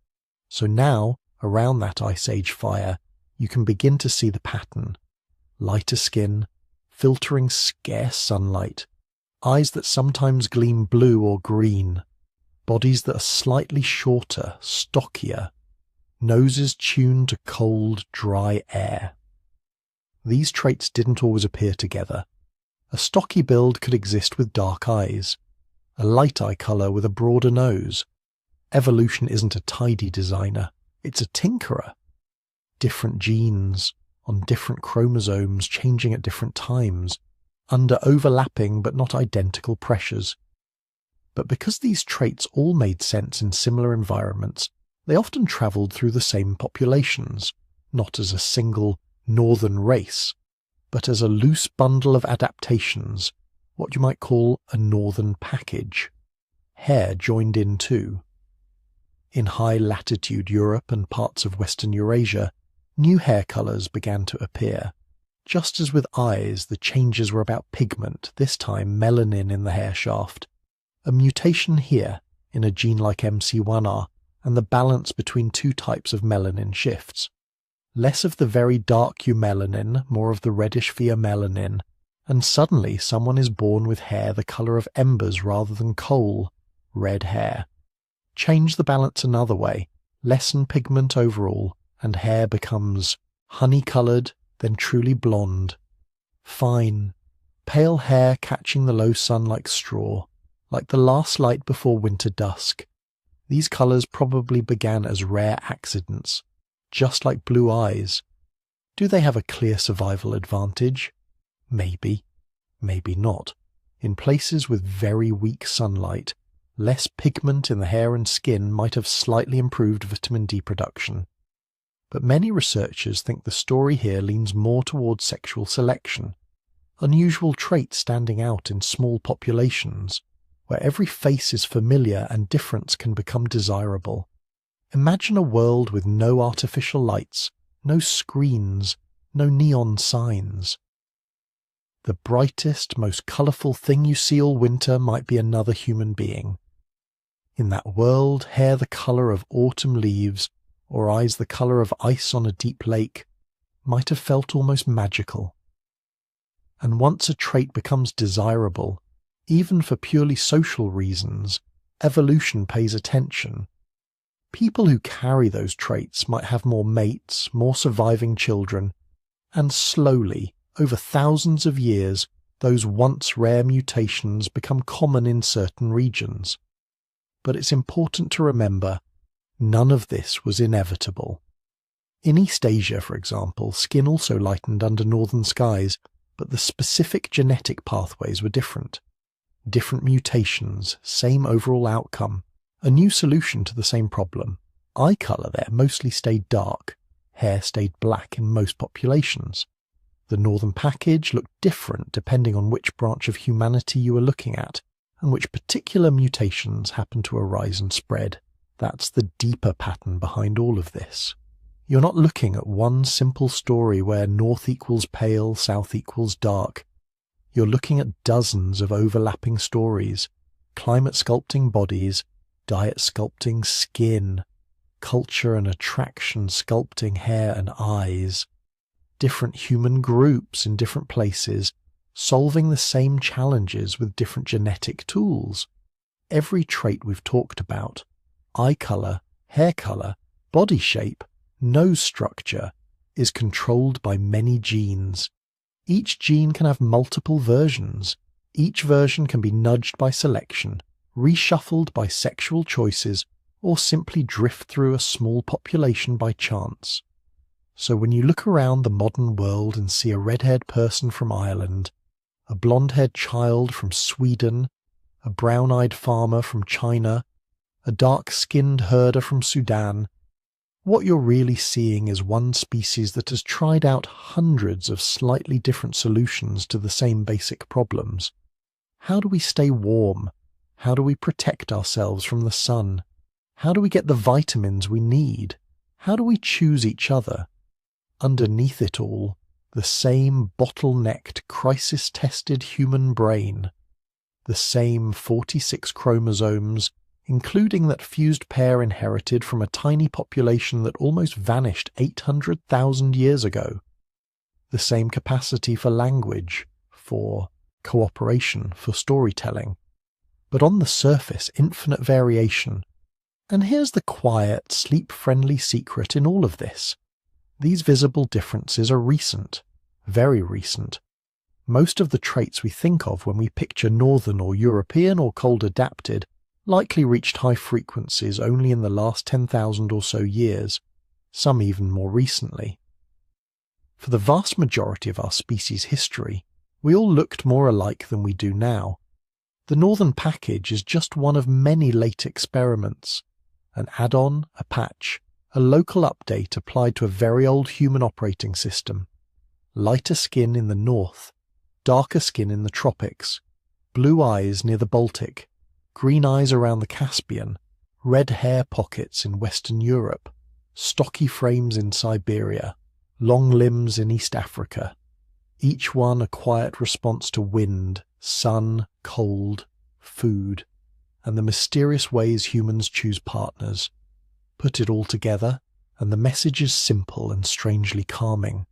So now, around that Ice Age fire, you can begin to see the pattern. Lighter skin, filtering scarce sunlight, eyes that sometimes gleam blue or green, bodies that are slightly shorter, stockier, noses tuned to cold, dry air. These traits didn't always appear together. A stocky build could exist with dark eyes, a light eye colour with a broader nose. Evolution isn't a tidy designer, it's a tinkerer. Different genes, on different chromosomes changing at different times, under overlapping but not identical pressures. But because these traits all made sense in similar environments, they often travelled through the same populations, not as a single northern race, but as a loose bundle of adaptations, what you might call a northern package. Hair joined in too. In high-latitude Europe and parts of Western Eurasia, new hair colours began to appear. Just as with eyes, the changes were about pigment, this time melanin in the hair shaft. A mutation here, in a gene like MC1R, and the balance between two types of melanin shifts. Less of the very dark eumelanin, more of the reddish pheomelanin, and suddenly someone is born with hair the colour of embers rather than coal, red hair. Change the balance another way, lessen pigment overall, and hair becomes honey-coloured, then truly blonde. Fine, pale hair catching the low sun like straw, like the last light before winter dusk. These colours probably began as rare accidents, just like blue eyes. Do they have a clear survival advantage? Maybe, maybe not. In places with very weak sunlight, less pigment in the hair and skin might have slightly improved vitamin D production. But many researchers think the story here leans more towards sexual selection, unusual traits standing out in small populations, where every face is familiar and difference can become desirable. Imagine a world with no artificial lights, no screens, no neon signs. The brightest, most colourful thing you see all winter might be another human being. In that world, hair the colour of autumn leaves, or eyes the colour of ice on a deep lake, might have felt almost magical. And once a trait becomes desirable, even for purely social reasons, evolution pays attention. People who carry those traits might have more mates, more surviving children, and slowly, over thousands of years, those once rare mutations become common in certain regions. But it's important to remember, none of this was inevitable. In East Asia, for example, skin also lightened under northern skies, but the specific genetic pathways were different. Different mutations, same overall outcome, a new solution to the same problem. Eye colour there mostly stayed dark, hair stayed black in most populations. The northern package looked different depending on which branch of humanity you were looking at, and which particular mutations happen to arise and spread. That's the deeper pattern behind all of this. You're not looking at one simple story where north equals pale, south equals dark. You're looking at dozens of overlapping stories, climate sculpting bodies, diet sculpting skin, culture and attraction sculpting hair and eyes, different human groups in different places, solving the same challenges with different genetic tools. Every trait we've talked about, eye colour, hair colour, body shape, nose structure, is controlled by many genes. Each gene can have multiple versions. Each version can be nudged by selection, reshuffled by sexual choices, or simply drift through a small population by chance. So when you look around the modern world and see a red-haired person from Ireland, a blonde-haired child from Sweden, a brown-eyed farmer from China, a dark-skinned herder from Sudan, what you're really seeing is one species that has tried out hundreds of slightly different solutions to the same basic problems. How do we stay warm? How do we protect ourselves from the sun? How do we get the vitamins we need? How do we choose each other? Underneath it all, the same bottlenecked, crisis-tested human brain. The same 46 chromosomes, including that fused pair inherited from a tiny population that almost vanished 800,000 years ago. The same capacity for language, for cooperation, for storytelling. But on the surface, infinite variation. And here's the quiet, sleep-friendly secret in all of this. These visible differences are recent, very recent. Most of the traits we think of when we picture northern or European or cold adapted likely reached high frequencies only in the last 10,000 or so years, some even more recently. For the vast majority of our species' history, we all looked more alike than we do now. The northern package is just one of many late experiments, an add-on, a patch, a local update applied to a very old human operating system. Lighter skin in the north, darker skin in the tropics, blue eyes near the Baltic, green eyes around the Caspian, red hair pockets in Western Europe, stocky frames in Siberia, long limbs in East Africa, each one a quiet response to wind, sun, cold, food, and the mysterious ways humans choose partners. Put it all together, and the message is simple and strangely calming.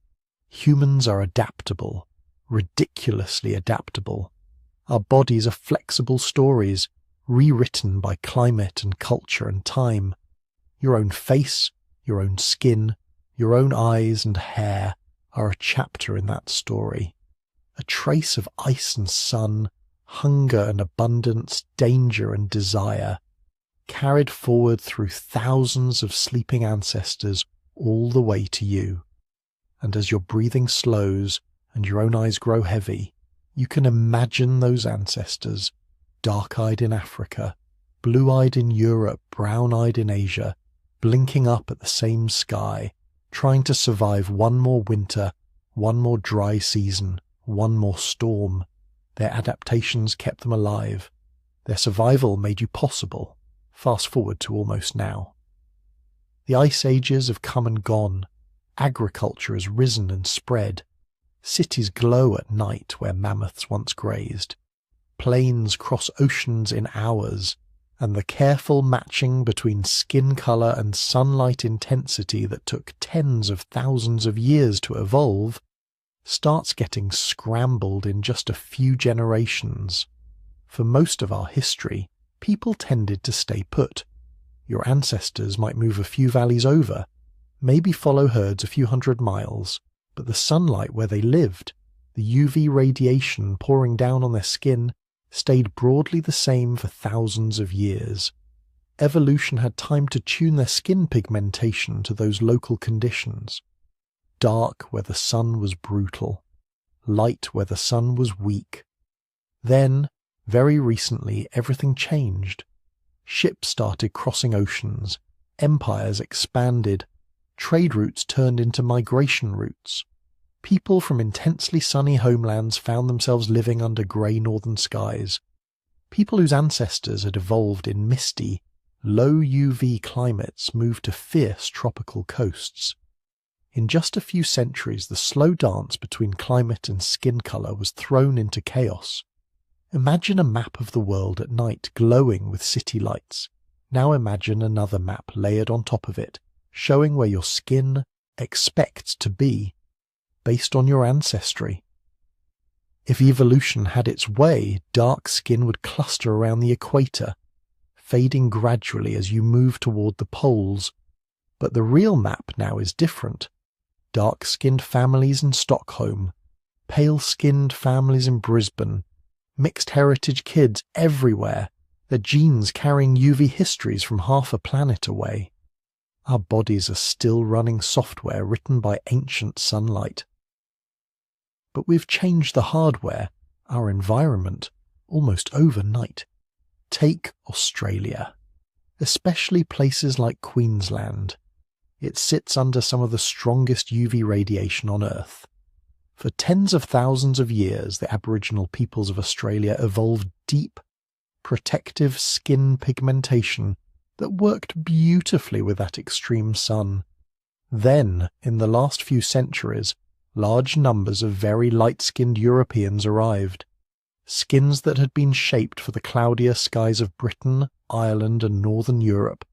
Humans are adaptable, ridiculously adaptable. Our bodies are flexible stories, rewritten by climate and culture and time. Your own face, your own skin, your own eyes and hair are a chapter in that story. A trace of ice and sun, hunger and abundance, danger and desire, carried forward through thousands of sleeping ancestors all the way to you. And as your breathing slows and your own eyes grow heavy, you can imagine those ancestors, dark-eyed in Africa, blue-eyed in Europe, brown-eyed in Asia, blinking up at the same sky, trying to survive one more winter, one more dry season, one more storm. Their adaptations kept them alive. Their survival made you possible. Fast forward to almost now. The ice ages have come and gone. Agriculture has risen and spread. Cities glow at night where mammoths once grazed. Planes cross oceans in hours, and the careful matching between skin colour and sunlight intensity that took tens of thousands of years to evolve starts getting scrambled in just a few generations. For most of our history, people tended to stay put. Your ancestors might move a few valleys over, maybe follow herds a few hundred miles, but the sunlight where they lived, the UV radiation pouring down on their skin, stayed broadly the same for thousands of years. Evolution had time to tune their skin pigmentation to those local conditions. Dark where the sun was brutal, light where the sun was weak. Then, very recently, everything changed. Ships started crossing oceans, empires expanded, trade routes turned into migration routes. People from intensely sunny homelands found themselves living under grey northern skies. People whose ancestors had evolved in misty, low UV climates moved to fierce tropical coasts. In just a few centuries, the slow dance between climate and skin colour was thrown into chaos. Imagine a map of the world at night glowing with city lights. Now imagine another map layered on top of it, showing where your skin expects to be, based on your ancestry. If evolution had its way, dark skin would cluster around the equator, fading gradually as you move toward the poles. But the real map now is different. Dark-skinned families in Stockholm, pale-skinned families in Brisbane, mixed heritage kids everywhere, their genes carrying UV histories from half a planet away. Our bodies are still running software written by ancient sunlight. But we've changed the hardware, our environment, almost overnight. Take Australia, especially places like Queensland. It sits under some of the strongest UV radiation on Earth. For tens of thousands of years, the Aboriginal peoples of Australia evolved deep, protective skin pigmentation that worked beautifully with that extreme sun. Then, in the last few centuries, large numbers of very light-skinned Europeans arrived. Skins that had been shaped for the cloudier skies of Britain, Ireland, and Northern Europe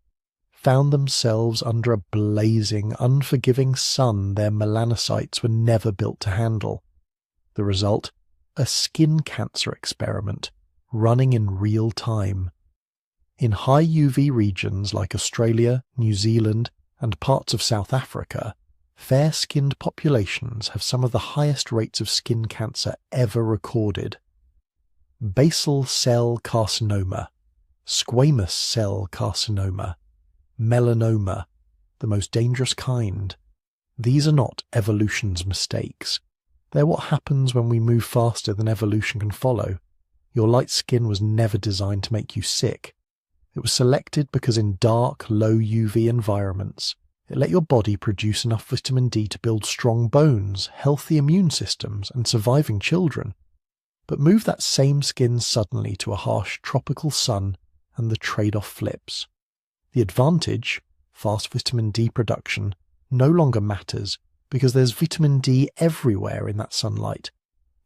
found themselves under a blazing, unforgiving sun their melanocytes were never built to handle. The result? A skin cancer experiment, running in real time. In high UV regions like Australia, New Zealand, and parts of South Africa, fair-skinned populations have some of the highest rates of skin cancer ever recorded. Basal cell carcinoma, squamous cell carcinoma, melanoma, the most dangerous kind. These are not evolution's mistakes. They're what happens when we move faster than evolution can follow. Your light skin was never designed to make you sick. It was selected because in dark, low UV environments, it let your body produce enough vitamin D to build strong bones, healthy immune systems, and surviving children. But move that same skin suddenly to a harsh tropical sun, and the trade-off flips. The advantage, fast vitamin D production, no longer matters because there's vitamin D everywhere in that sunlight.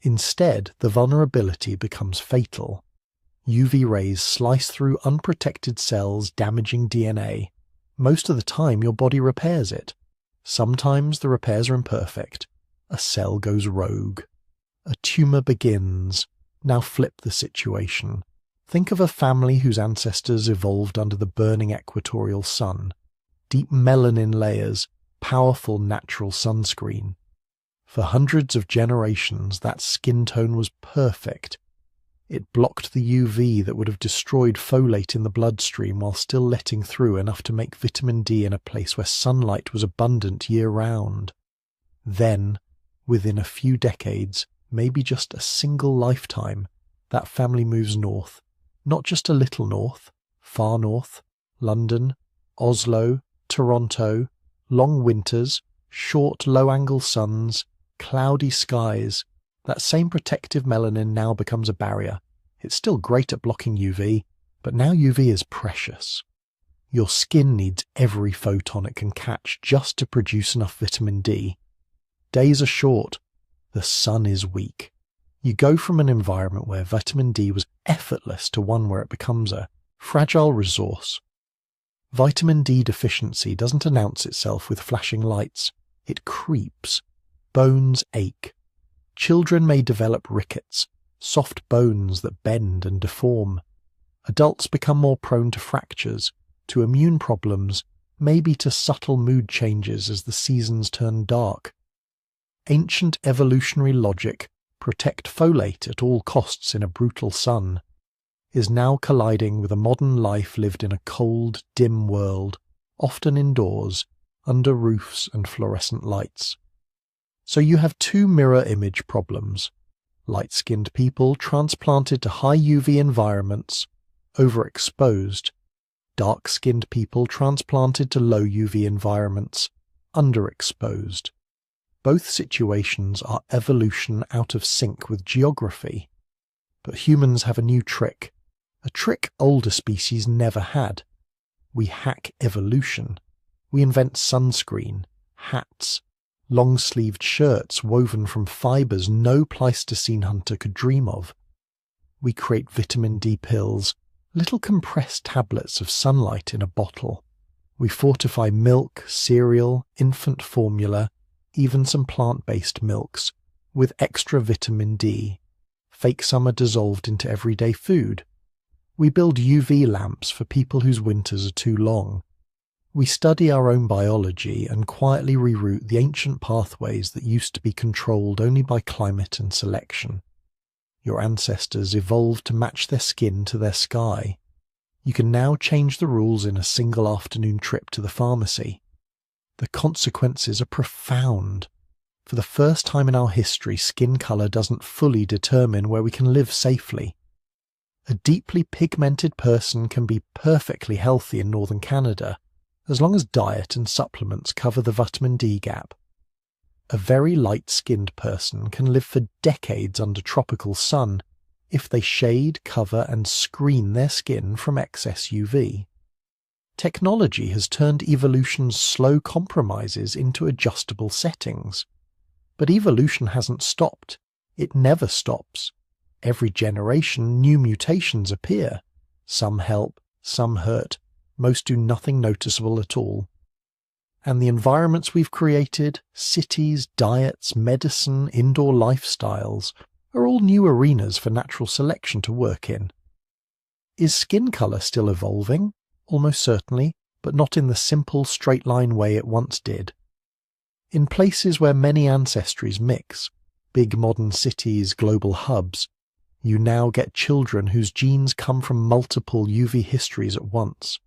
Instead, the vulnerability becomes fatal. UV rays slice through unprotected cells, damaging DNA. Most of the time, your body repairs it. Sometimes the repairs are imperfect. A cell goes rogue. A tumour begins. Now flip the situation. Think of a family whose ancestors evolved under the burning equatorial sun. Deep melanin layers, powerful natural sunscreen. For hundreds of generations, that skin tone was perfect. It blocked the UV that would have destroyed folate in the bloodstream while still letting through enough to make vitamin D in a place where sunlight was abundant year-round. Then, within a few decades, maybe just a single lifetime, that family moves north. Not just a little north, far north, London, Oslo, Toronto, long winters, short low-angle suns, cloudy skies. That same protective melanin now becomes a barrier. It's still great at blocking UV, but now UV is precious. Your skin needs every photon it can catch just to produce enough vitamin D. Days are short. The sun is weak. You go from an environment where vitamin D was effortless to one where it becomes a fragile resource. Vitamin D deficiency doesn't announce itself with flashing lights. It creeps. Bones ache. Children may develop rickets, soft bones that bend and deform. Adults become more prone to fractures, to immune problems, maybe to subtle mood changes as the seasons turn dark. Ancient evolutionary logic, protect folate at all costs in a brutal sun, is now colliding with a modern life lived in a cold, dim world, often indoors, under roofs and fluorescent lights. So you have two mirror image problems. Light-skinned people transplanted to high UV environments, overexposed. Dark-skinned people transplanted to low UV environments, underexposed. Both situations are evolution out of sync with geography. But humans have a new trick. a trick older species never had. We hack evolution. We invent sunscreen, hats, long-sleeved shirts woven from fibres no Pleistocene hunter could dream of. We create vitamin D pills, little compressed tablets of sunlight in a bottle. We fortify milk, cereal, infant formula, even some plant-based milks, with extra vitamin D. Fake summer dissolved into everyday food. We build UV lamps for people whose winters are too long. We study our own biology and quietly reroute the ancient pathways that used to be controlled only by climate and selection. Your ancestors evolved to match their skin to their sky. You can now change the rules in a single afternoon trip to the pharmacy. The consequences are profound. For the first time in our history, skin colour doesn't fully determine where we can live safely. A deeply pigmented person can be perfectly healthy in northern Canada, as long as diet and supplements cover the vitamin D gap. A very light-skinned person can live for decades under tropical sun if they shade, cover and screen their skin from excess UV. Technology has turned evolution's slow compromises into adjustable settings. But evolution hasn't stopped. It never stops. Every generation, new mutations appear. Some help, some hurt, most do nothing noticeable at all. And the environments we've created, cities, diets, medicine, indoor lifestyles, are all new arenas for natural selection to work in. Is skin colour still evolving? Almost certainly, but not in the simple, straight-line way it once did. In places where many ancestries mix, big modern cities, global hubs, you now get children whose genes come from multiple UV histories at once.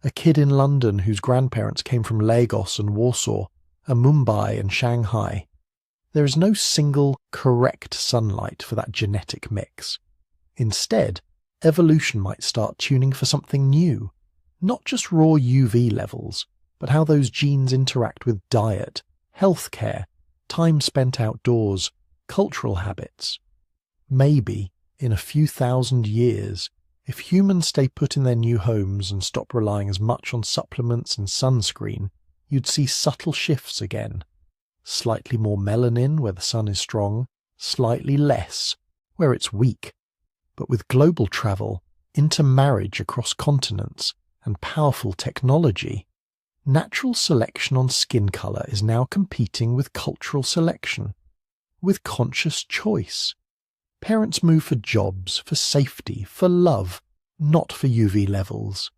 A kid in London whose grandparents came from Lagos and Warsaw, and Mumbai and Shanghai. There is no single correct sunlight for that genetic mix. Instead, evolution might start tuning for something new, not just raw UV levels, but how those genes interact with diet, healthcare, time spent outdoors, cultural habits. Maybe, in a few thousand years, if humans stay put in their new homes and stop relying as much on supplements and sunscreen, you'd see subtle shifts again. Slightly more melanin where the sun is strong, slightly less where it's weak. But with global travel, intermarriage across continents, and powerful technology, natural selection on skin colour is now competing with cultural selection, with conscious choice. Parents move for jobs, for safety, for love, not for UV levels.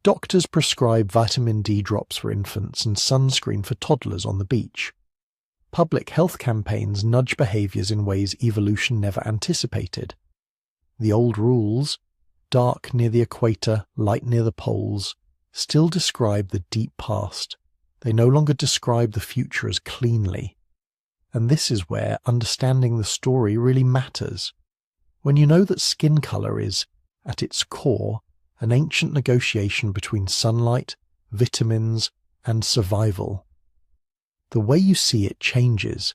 Doctors prescribe vitamin D drops for infants and sunscreen for toddlers on the beach. Public health campaigns nudge behaviours in ways evolution never anticipated. The old rules, dark near the equator, light near the poles, still describe the deep past. They no longer describe the future as cleanly. And this is where understanding the story really matters. When you know that skin colour is, at its core, an ancient negotiation between sunlight, vitamins, and survival. The way you see it changes.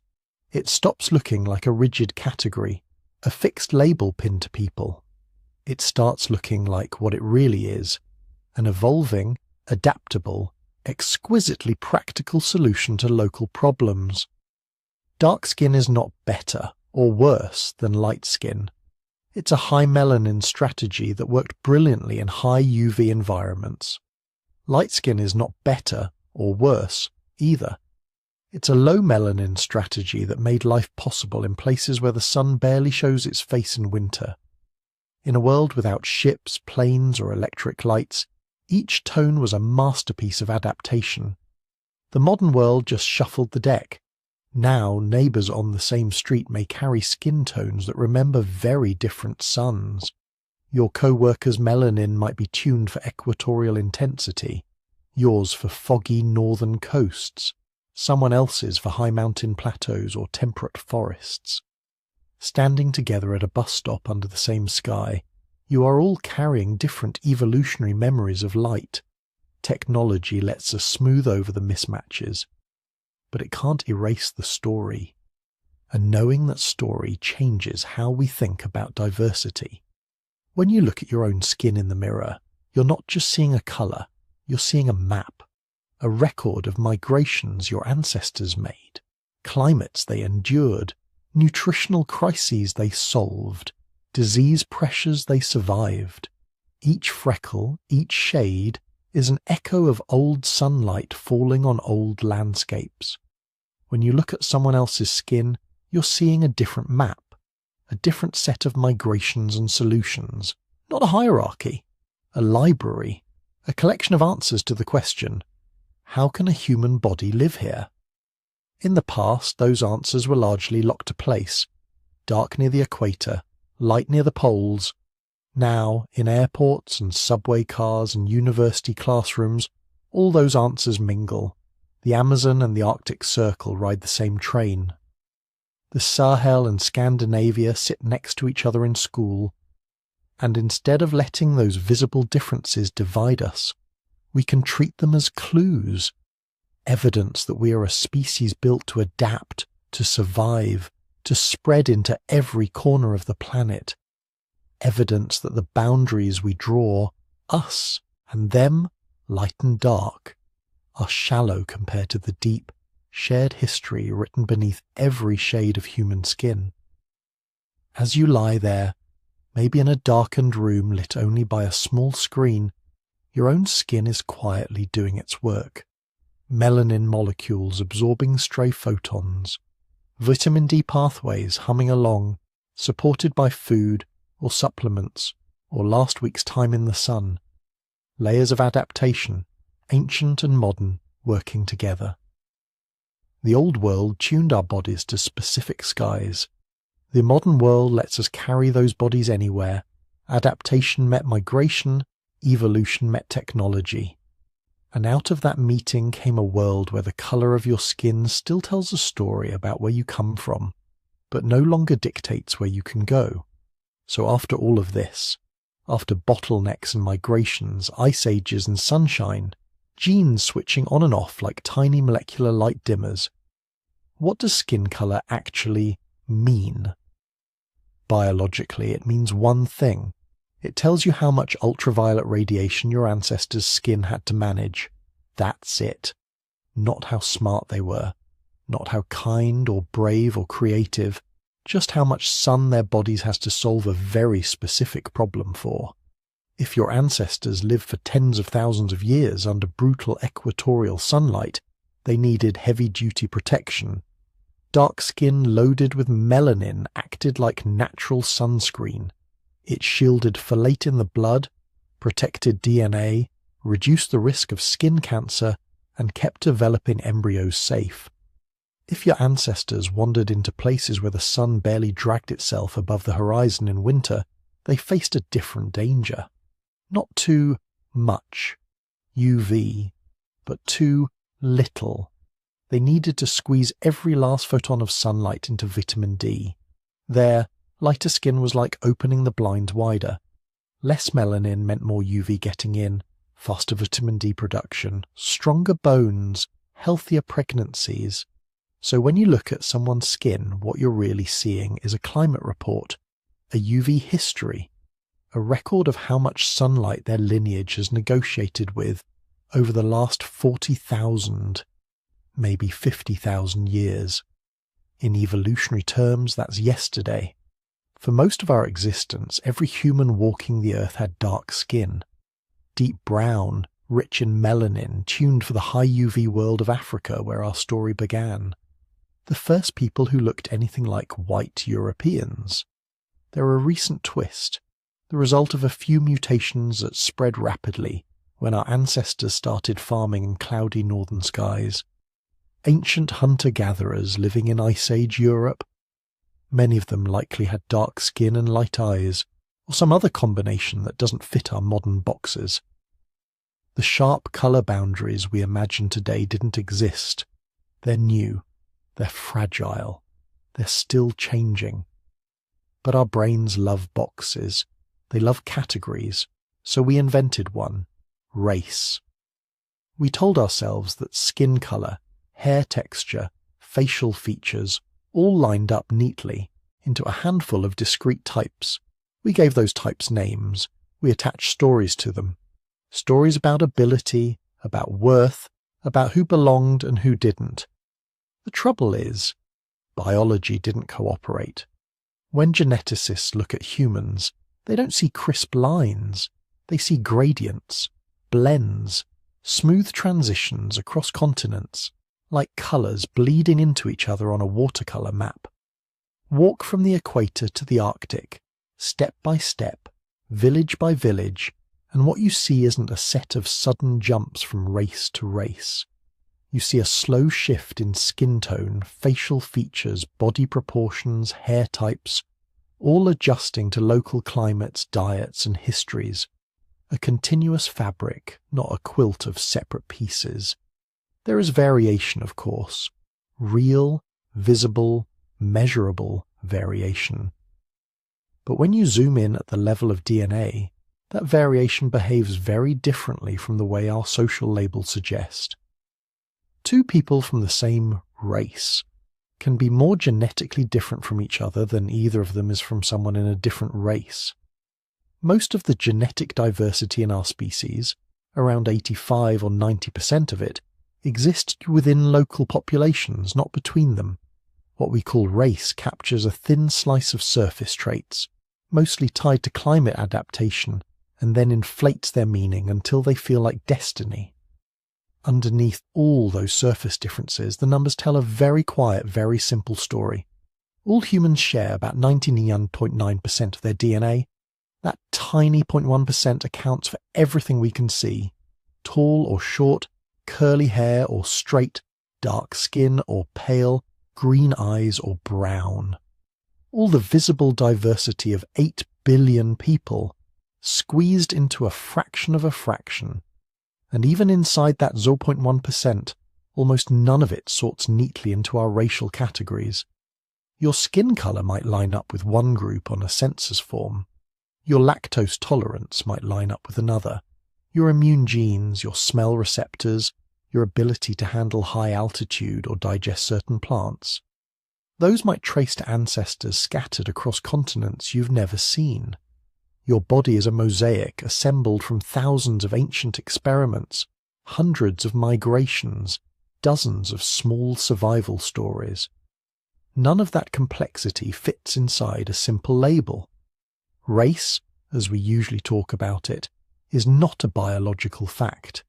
It stops looking like a rigid category, a fixed label pinned to people. It starts looking like what it really is, an evolving, adaptable, exquisitely practical solution to local problems. Dark skin is not better or worse than light skin. It's a high melanin strategy that worked brilliantly in high UV environments. Light skin is not better or worse either. It's a low melanin strategy that made life possible in places where the sun barely shows its face in winter. In a world without ships, planes, or electric lights, each tone was a masterpiece of adaptation. The modern world just shuffled the deck. Now, neighbours on the same street may carry skin tones that remember very different suns. Your co-worker's melanin might be tuned for equatorial intensity, yours for foggy northern coasts, someone else's for high mountain plateaus or temperate forests. Standing together at a bus stop under the same sky, you are all carrying different evolutionary memories of light. Technology lets us smooth over the mismatches, but it can't erase the story. And knowing that story changes how we think about diversity. When you look at your own skin in the mirror, you're not just seeing a colour, you're seeing a map, a record of migrations your ancestors made, climates they endured, nutritional crises they solved, disease pressures they survived. Each freckle, each shade, is an echo of old sunlight falling on old landscapes. When you look at someone else's skin, you're seeing a different map, a different set of migrations and solutions, not a hierarchy, a library, a collection of answers to the question, how can a human body live here? In the past, those answers were largely locked to place, dark near the equator, light near the poles. Now, in airports and subway cars and university classrooms, all those answers mingle. The Amazon and the Arctic Circle ride the same train. The Sahel and Scandinavia sit next to each other in school. And instead of letting those visible differences divide us, we can treat them as clues, evidence that we are a species built to adapt, to survive, to spread into every corner of the planet. Evidence that the boundaries we draw, us and them, light and dark, are shallow compared to the deep, shared history written beneath every shade of human skin. As you lie there, maybe in a darkened room lit only by a small screen, your own skin is quietly doing its work. Melanin molecules absorbing stray photons, vitamin D pathways humming along, supported by food or supplements or last week's time in the sun. Layers of adaptation, ancient and modern, working together. The old world tuned our bodies to specific skies. The modern world lets us carry those bodies anywhere. Adaptation met migration, evolution met technology. And out of that meeting came a world where the colour of your skin still tells a story about where you come from, but no longer dictates where you can go. So after all of this, after bottlenecks and migrations, ice ages and sunshine, genes switching on and off like tiny molecular light dimmers, what does skin colour actually mean? Biologically, it means one thing. It tells you how much ultraviolet radiation your ancestors' skin had to manage. That's it. Not how smart they were, not how kind or brave or creative, just how much sun their bodies has to solve a very specific problem for. If your ancestors lived for tens of thousands of years under brutal equatorial sunlight, they needed heavy-duty protection. Dark skin loaded with melanin acted like natural sunscreen. It shielded folate in the blood, protected DNA, reduced the risk of skin cancer, and kept developing embryos safe. If your ancestors wandered into places where the sun barely dragged itself above the horizon in winter, they faced a different danger. Not too much UV, but too little. They needed to squeeze every last photon of sunlight into vitamin D. There, lighter skin was like opening the blinds wider. Less melanin meant more UV getting in, faster vitamin D production, stronger bones, healthier pregnancies. So when you look at someone's skin, what you're really seeing is a climate report, a UV history, a record of how much sunlight their lineage has negotiated with over the last 40,000, maybe 50,000 years. In evolutionary terms, that's yesterday. For most of our existence, every human walking the earth had dark skin. Deep brown, rich in melanin, tuned for the high UV world of Africa where our story began. The first people who looked anything like white Europeans. They're a recent twist, the result of a few mutations that spread rapidly when our ancestors started farming in cloudy northern skies. Ancient hunter-gatherers living in Ice Age Europe. Many of them likely had dark skin and light eyes, or some other combination that doesn't fit our modern boxes. The sharp colour boundaries we imagine today didn't exist. They're new, they're fragile, they're still changing. But our brains love boxes, they love categories, so we invented one, race. We told ourselves that skin colour, hair texture, facial features, all lined up neatly into a handful of discrete types, We gave those types names. We attached stories to them. Stories about ability, about worth, about who belonged and who didn't. The trouble is, biology didn't cooperate. When geneticists look at humans, they don't see crisp lines. They see gradients, blends, smooth transitions across continents, like colours bleeding into each other on a watercolour map. Walk from the equator to the Arctic, step by step, village by village, and what you see isn't a set of sudden jumps from race to race. You see a slow shift in skin tone, facial features, body proportions, hair types, all adjusting to local climates, diets, and histories. A continuous fabric, not a quilt of separate pieces. There is variation, of course. Real, visible, measurable variation. But when you zoom in at the level of DNA, that variation behaves very differently from the way our social labels suggest. Two people from the same race can be more genetically different from each other than either of them is from someone in a different race. Most of the genetic diversity in our species, around 85 or 90% of it, exists within local populations, not between them. What we call race captures a thin slice of surface traits, mostly tied to climate adaptation, and then inflates their meaning until they feel like destiny. Underneath all those surface differences, the numbers tell a very quiet, very simple story. All humans share about 99.9% of their DNA. That tiny 0.1% accounts for everything we can see. Tall or short, curly hair or straight, dark skin or pale, green eyes or brown. All the visible diversity of 8 billion people, squeezed into a fraction of a fraction. And even inside that 0.1%, almost none of it sorts neatly into our racial categories. Your skin colour might line up with one group on a census form. Your lactose tolerance might line up with another. Your immune genes, your smell receptors, your ability to handle high altitude or digest certain plants. Those might trace to ancestors scattered across continents you've never seen. Your body is a mosaic assembled from thousands of ancient experiments, hundreds of migrations, dozens of small survival stories. None of that complexity fits inside a simple label. Race, as we usually talk about it, is not a biological fact.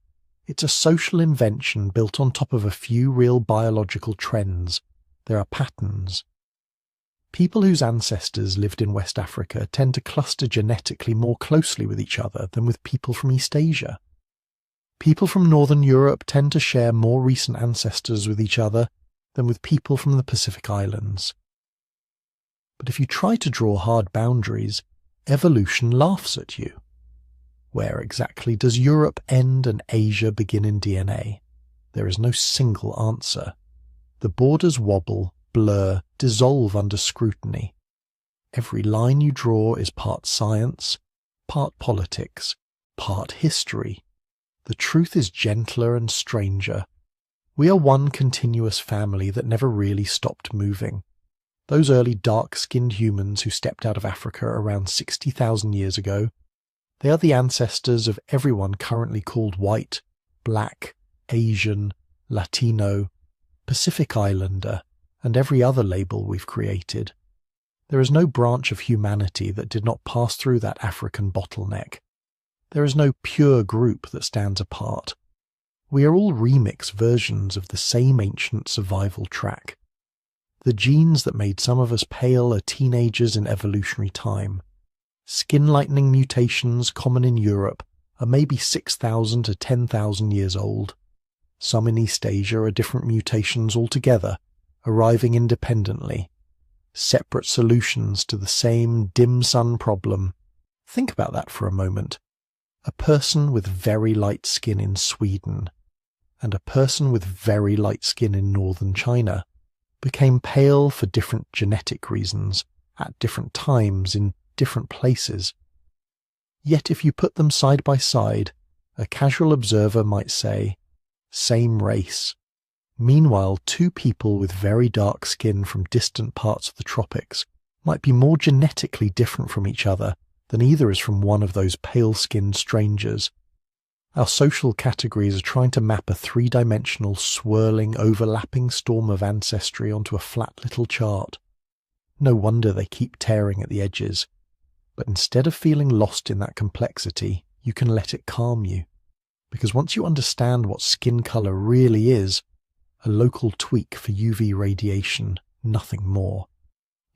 It's a social invention built on top of a few real biological trends. There are patterns. People whose ancestors lived in West Africa tend to cluster genetically more closely with each other than with people from East Asia. People from Northern Europe tend to share more recent ancestors with each other than with people from the Pacific Islands. But if you try to draw hard boundaries, evolution laughs at you. Where exactly does Europe end and Asia begin in DNA? There is no single answer. The borders wobble, blur, dissolve under scrutiny. Every line you draw is part science, part politics, part history. The truth is gentler and stranger. We are one continuous family that never really stopped moving. Those early dark-skinned humans who stepped out of Africa around 60,000 years ago, they are the ancestors of everyone currently called white, black, Asian, Latino, Pacific Islander, and every other label we've created. There is no branch of humanity that did not pass through that African bottleneck. There is no pure group that stands apart. We are all remix versions of the same ancient survival track. The genes that made some of us pale are teenagers in evolutionary time. Skin-lightening mutations common in Europe are maybe 6,000 to 10,000 years old. Some in East Asia are different mutations altogether, arriving independently. Separate solutions to the same dim sun problem. Think about that for a moment. A person with very light skin in Sweden and a person with very light skin in northern China became pale for different genetic reasons at different times in different places. Yet if you put them side by side, a casual observer might say, same race. Meanwhile, two people with very dark skin from distant parts of the tropics might be more genetically different from each other then either is from one of those pale-skinned strangers. Our social categories are trying to map a three-dimensional, swirling, overlapping storm of ancestry onto a flat little chart. No wonder they keep tearing at the edges. But instead of feeling lost in that complexity, you can let it calm you. Because once you understand what skin color really is, a local tweak for UV radiation, nothing more,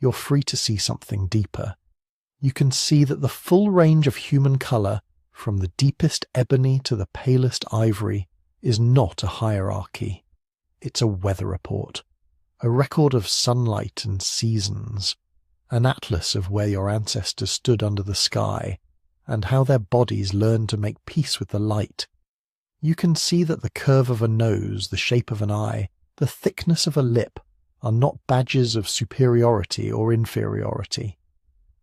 you're free to see something deeper. You can see that the full range of human color, from the deepest ebony to the palest ivory, is not a hierarchy. It's a weather report, a record of sunlight and seasons, an atlas of where your ancestors stood under the sky and how their bodies learned to make peace with the light. You can see that the curve of a nose, the shape of an eye, the thickness of a lip are not badges of superiority or inferiority.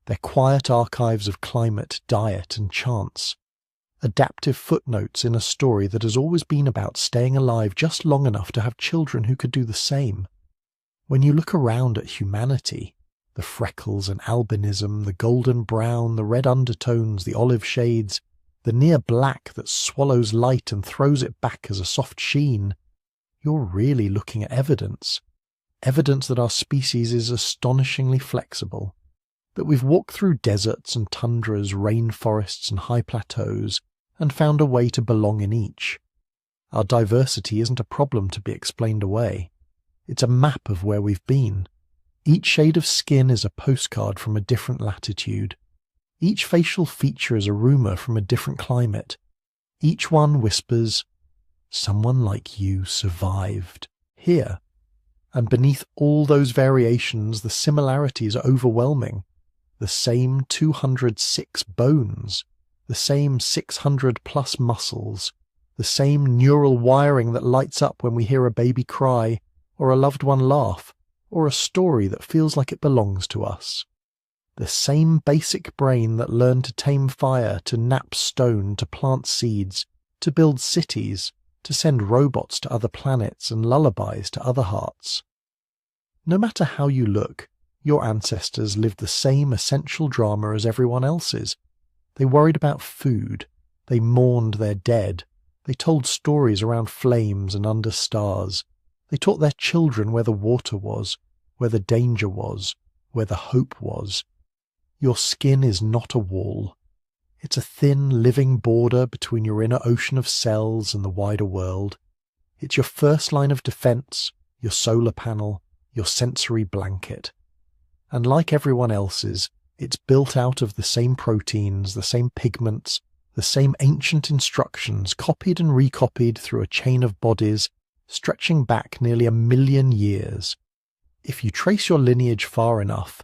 They're quiet archives of climate, diet, and chance. Adaptive footnotes in a story that has always been about staying alive just long enough to have children who could do the same. When you look around at humanity, the freckles and albinism, the golden brown, the red undertones, the olive shades, the near black that swallows light and throws it back as a soft sheen, you're really looking at evidence. Evidence that our species is astonishingly flexible, that we've walked through deserts and tundras, rainforests and high plateaus, and found a way to belong in each. Our diversity isn't a problem to be explained away. It's a map of where we've been. Each shade of skin is a postcard from a different latitude. Each facial feature is a rumour from a different climate. Each one whispers, "Someone like you survived here." And beneath all those variations, the similarities are overwhelming. The same 206 bones, the same 600 plus muscles, the same neural wiring that lights up when we hear a baby cry, or a loved one laugh, or a story that feels like it belongs to us. The same basic brain that learned to tame fire, to nap stone, to plant seeds, to build cities, to send robots to other planets and lullabies to other hearts. No matter how you look, your ancestors lived the same essential drama as everyone else's. They worried about food, they mourned their dead, they told stories around flames and under stars, they taught their children where the water was, where the danger was, where the hope was. Your skin is not a wall. It's a thin, living border between your inner ocean of cells and the wider world. It's your first line of defense, your solar panel, your sensory blanket. And like everyone else's, it's built out of the same proteins, the same pigments, the same ancient instructions copied and recopied through a chain of bodies stretching back nearly 1,000,000 years. If you trace your lineage far enough,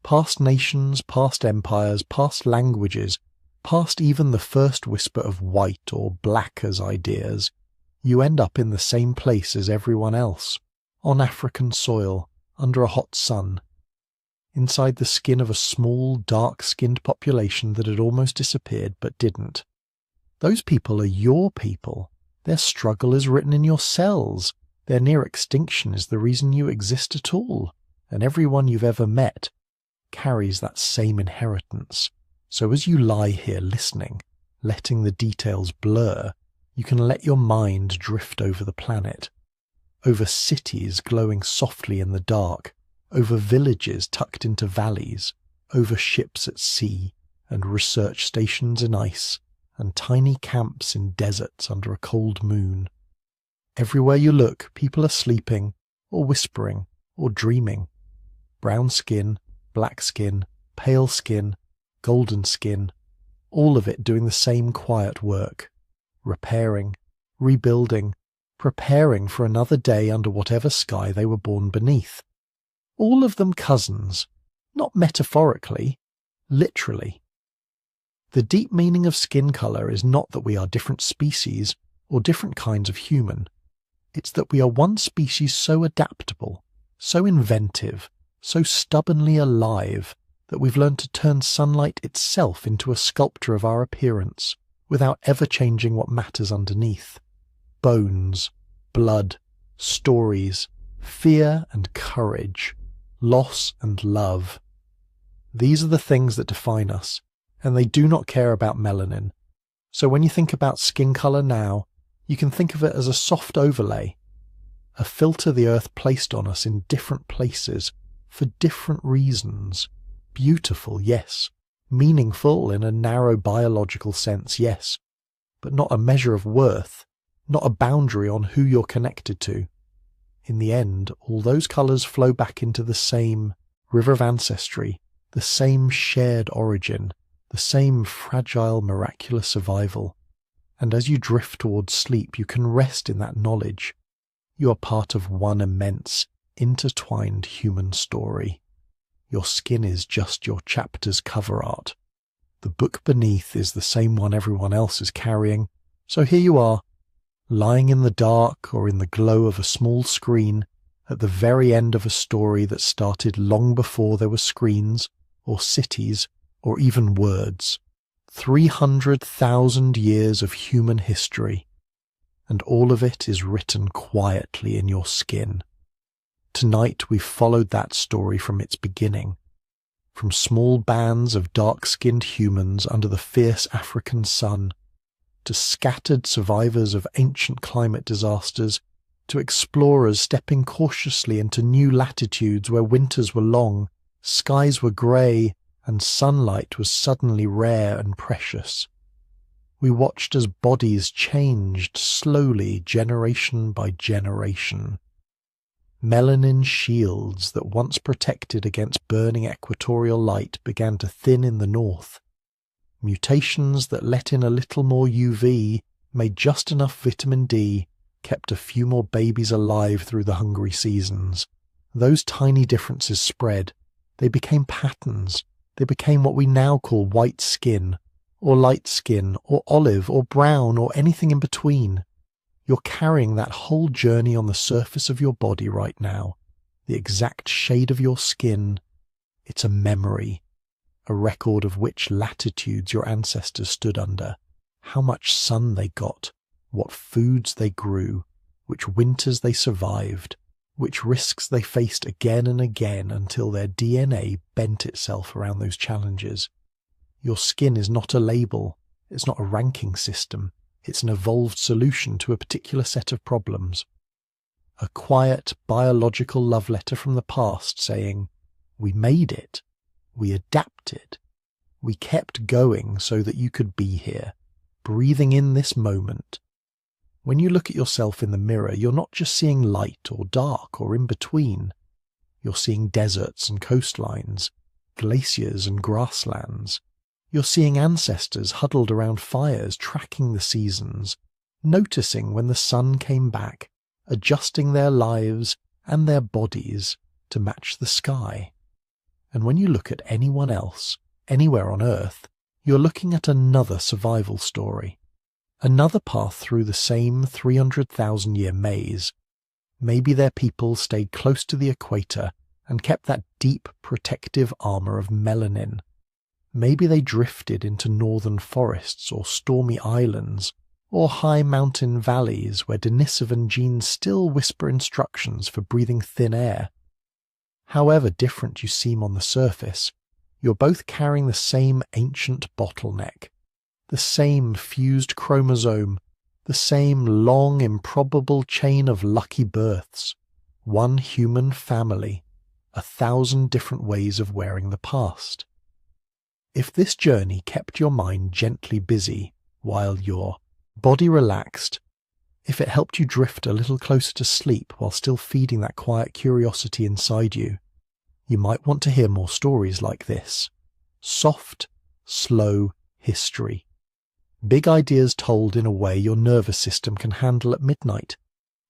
past nations, past empires, past languages, past even the first whisper of white or black as ideas, you end up in the same place as everyone else, on African soil, under a hot sun, inside the skin of a small, dark-skinned population that had almost disappeared but didn't. Those people are your people. Their struggle is written in your cells. Their near extinction is the reason you exist at all, and everyone you've ever met carries that same inheritance. So as you lie here listening, letting the details blur, you can let your mind drift over the planet, over cities glowing softly in the dark, over villages tucked into valleys, over ships at sea, and research stations in ice, and tiny camps in deserts under a cold moon. Everywhere you look, people are sleeping, or whispering, or dreaming. Brown skin, black skin, pale skin, golden skin, all of it doing the same quiet work, repairing, rebuilding, preparing for another day under whatever sky they were born beneath. All of them cousins, not metaphorically, literally. The deep meaning of skin colour is not that we are different species or different kinds of human. It's that we are one species so adaptable, so inventive, so stubbornly alive, that we've learned to turn sunlight itself into a sculpture of our appearance, without ever changing what matters underneath. Bones, blood, stories, fear and courage, loss and love. These are the things that define us, and they do not care about melanin. So when you think about skin color now, you can think of it as a soft overlay, a filter the Earth placed on us in different places for different reasons. Beautiful, yes. Meaningful in a narrow biological sense, yes. But not a measure of worth, not a boundary on who you're connected to. In the end, all those colours flow back into the same river of ancestry, the same shared origin, the same fragile, miraculous survival. And as you drift towards sleep, you can rest in that knowledge. You are part of one immense, intertwined human story. Your skin is just your chapter's cover art. The book beneath is the same one everyone else is carrying. So here you are, lying in the dark or in the glow of a small screen, at the very end of a story that started long before there were screens, or cities, or even words. 300,000 years of human history, and all of it is written quietly in your skin. Tonight we've followed that story from its beginning, from small bands of dark-skinned humans under the fierce African sun, to scattered survivors of ancient climate disasters, to explorers stepping cautiously into new latitudes where winters were long, skies were grey, and sunlight was suddenly rare and precious. We watched as bodies changed slowly, generation by generation. Melanin shields that once protected against burning equatorial light began to thin in the north. Mutations that let in a little more UV, made just enough vitamin D, kept a few more babies alive through the hungry seasons. Those tiny differences spread. They became patterns. They became what we now call white skin, or light skin, or olive, or brown, or anything in between. You're carrying that whole journey on the surface of your body right now. The exact shade of your skin. It's a memory, a record of which latitudes your ancestors stood under, how much sun they got, what foods they grew, which winters they survived, which risks they faced again and again until their DNA bent itself around those challenges. Your skin is not a label, it's not a ranking system, it's an evolved solution to a particular set of problems. A quiet, biological love letter from the past saying, we made it, we adapted, we kept going so that you could be here, breathing in this moment. When you look at yourself in the mirror, you're not just seeing light or dark or in between. You're seeing deserts and coastlines, glaciers and grasslands. You're seeing ancestors huddled around fires, tracking the seasons, noticing when the sun came back, adjusting their lives and their bodies to match the sky. And when you look at anyone else, anywhere on Earth, you're looking at another survival story. Another path through the same 300,000-year maze. Maybe their people stayed close to the equator and kept that deep protective armor of melanin. Maybe they drifted into northern forests or stormy islands, or high mountain valleys where Denisovan genes still whisper instructions for breathing thin air. However different you seem on the surface, you're both carrying the same ancient bottleneck, the same fused chromosome, the same long, improbable chain of lucky births, one human family, 1,000 different ways of wearing the past. If this journey kept your mind gently busy while your body relaxed, if it helped you drift a little closer to sleep while still feeding that quiet curiosity inside you, you might want to hear more stories like this. Soft, slow history. Big ideas told in a way your nervous system can handle at midnight.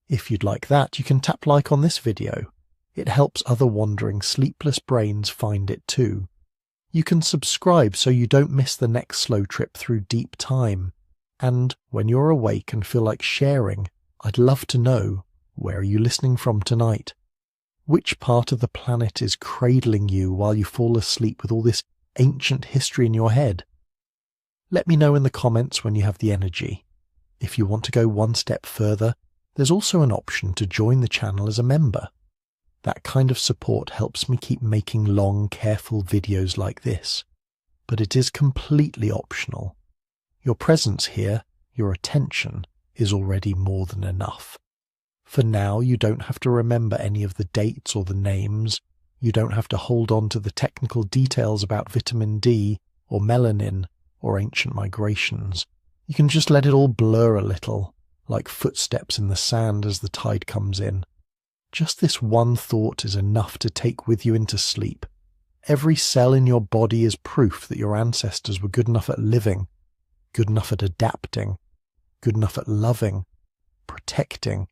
If you'd like that, you can tap like on this video. It helps other wandering, sleepless brains find it too. You can subscribe so you don't miss the next slow trip through deep time. And when you're awake and feel like sharing, I'd love to know, where are you listening from tonight? Which part of the planet is cradling you while you fall asleep with all this ancient history in your head? Let me know in the comments when you have the energy. If you want to go one step further, there's also an option to join the channel as a member. That kind of support helps me keep making long, careful videos like this. but it is completely optional. Your presence here, your attention, is already more than enough. For now, you don't have to remember any of the dates or the names. You don't have to hold on to the technical details about vitamin D or melanin or ancient migrations. You can just let it all blur a little, like footsteps in the sand as the tide comes in. Just this one thought is enough to take with you into sleep. Every cell in your body is proof that your ancestors were good enough at living, good enough at adapting, good enough at loving, protecting,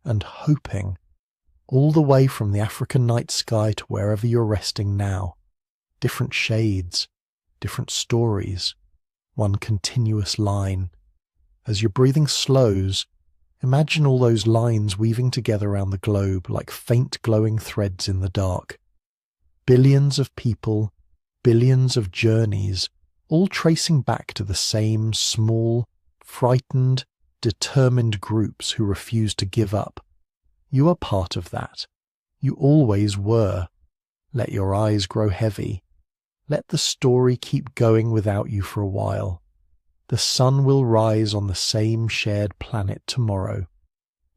and hoping, all the way from the African night sky to wherever you're resting now. Different shades, different stories, one continuous line. As your breathing slows, imagine all those lines weaving together around the globe like faint glowing threads in the dark. Billions of people, billions of journeys, all tracing back to the same small, frightened, determined groups who refuse to give up. You are part of that. You always were. Let your eyes grow heavy. Let the story keep going without you for a while. The sun will rise on the same shared planet tomorrow,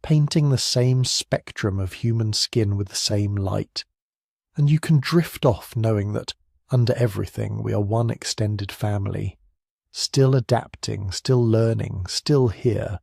painting the same spectrum of human skin with the same light. And you can drift off knowing that, under everything, we are one extended family, still adapting, still learning, still here,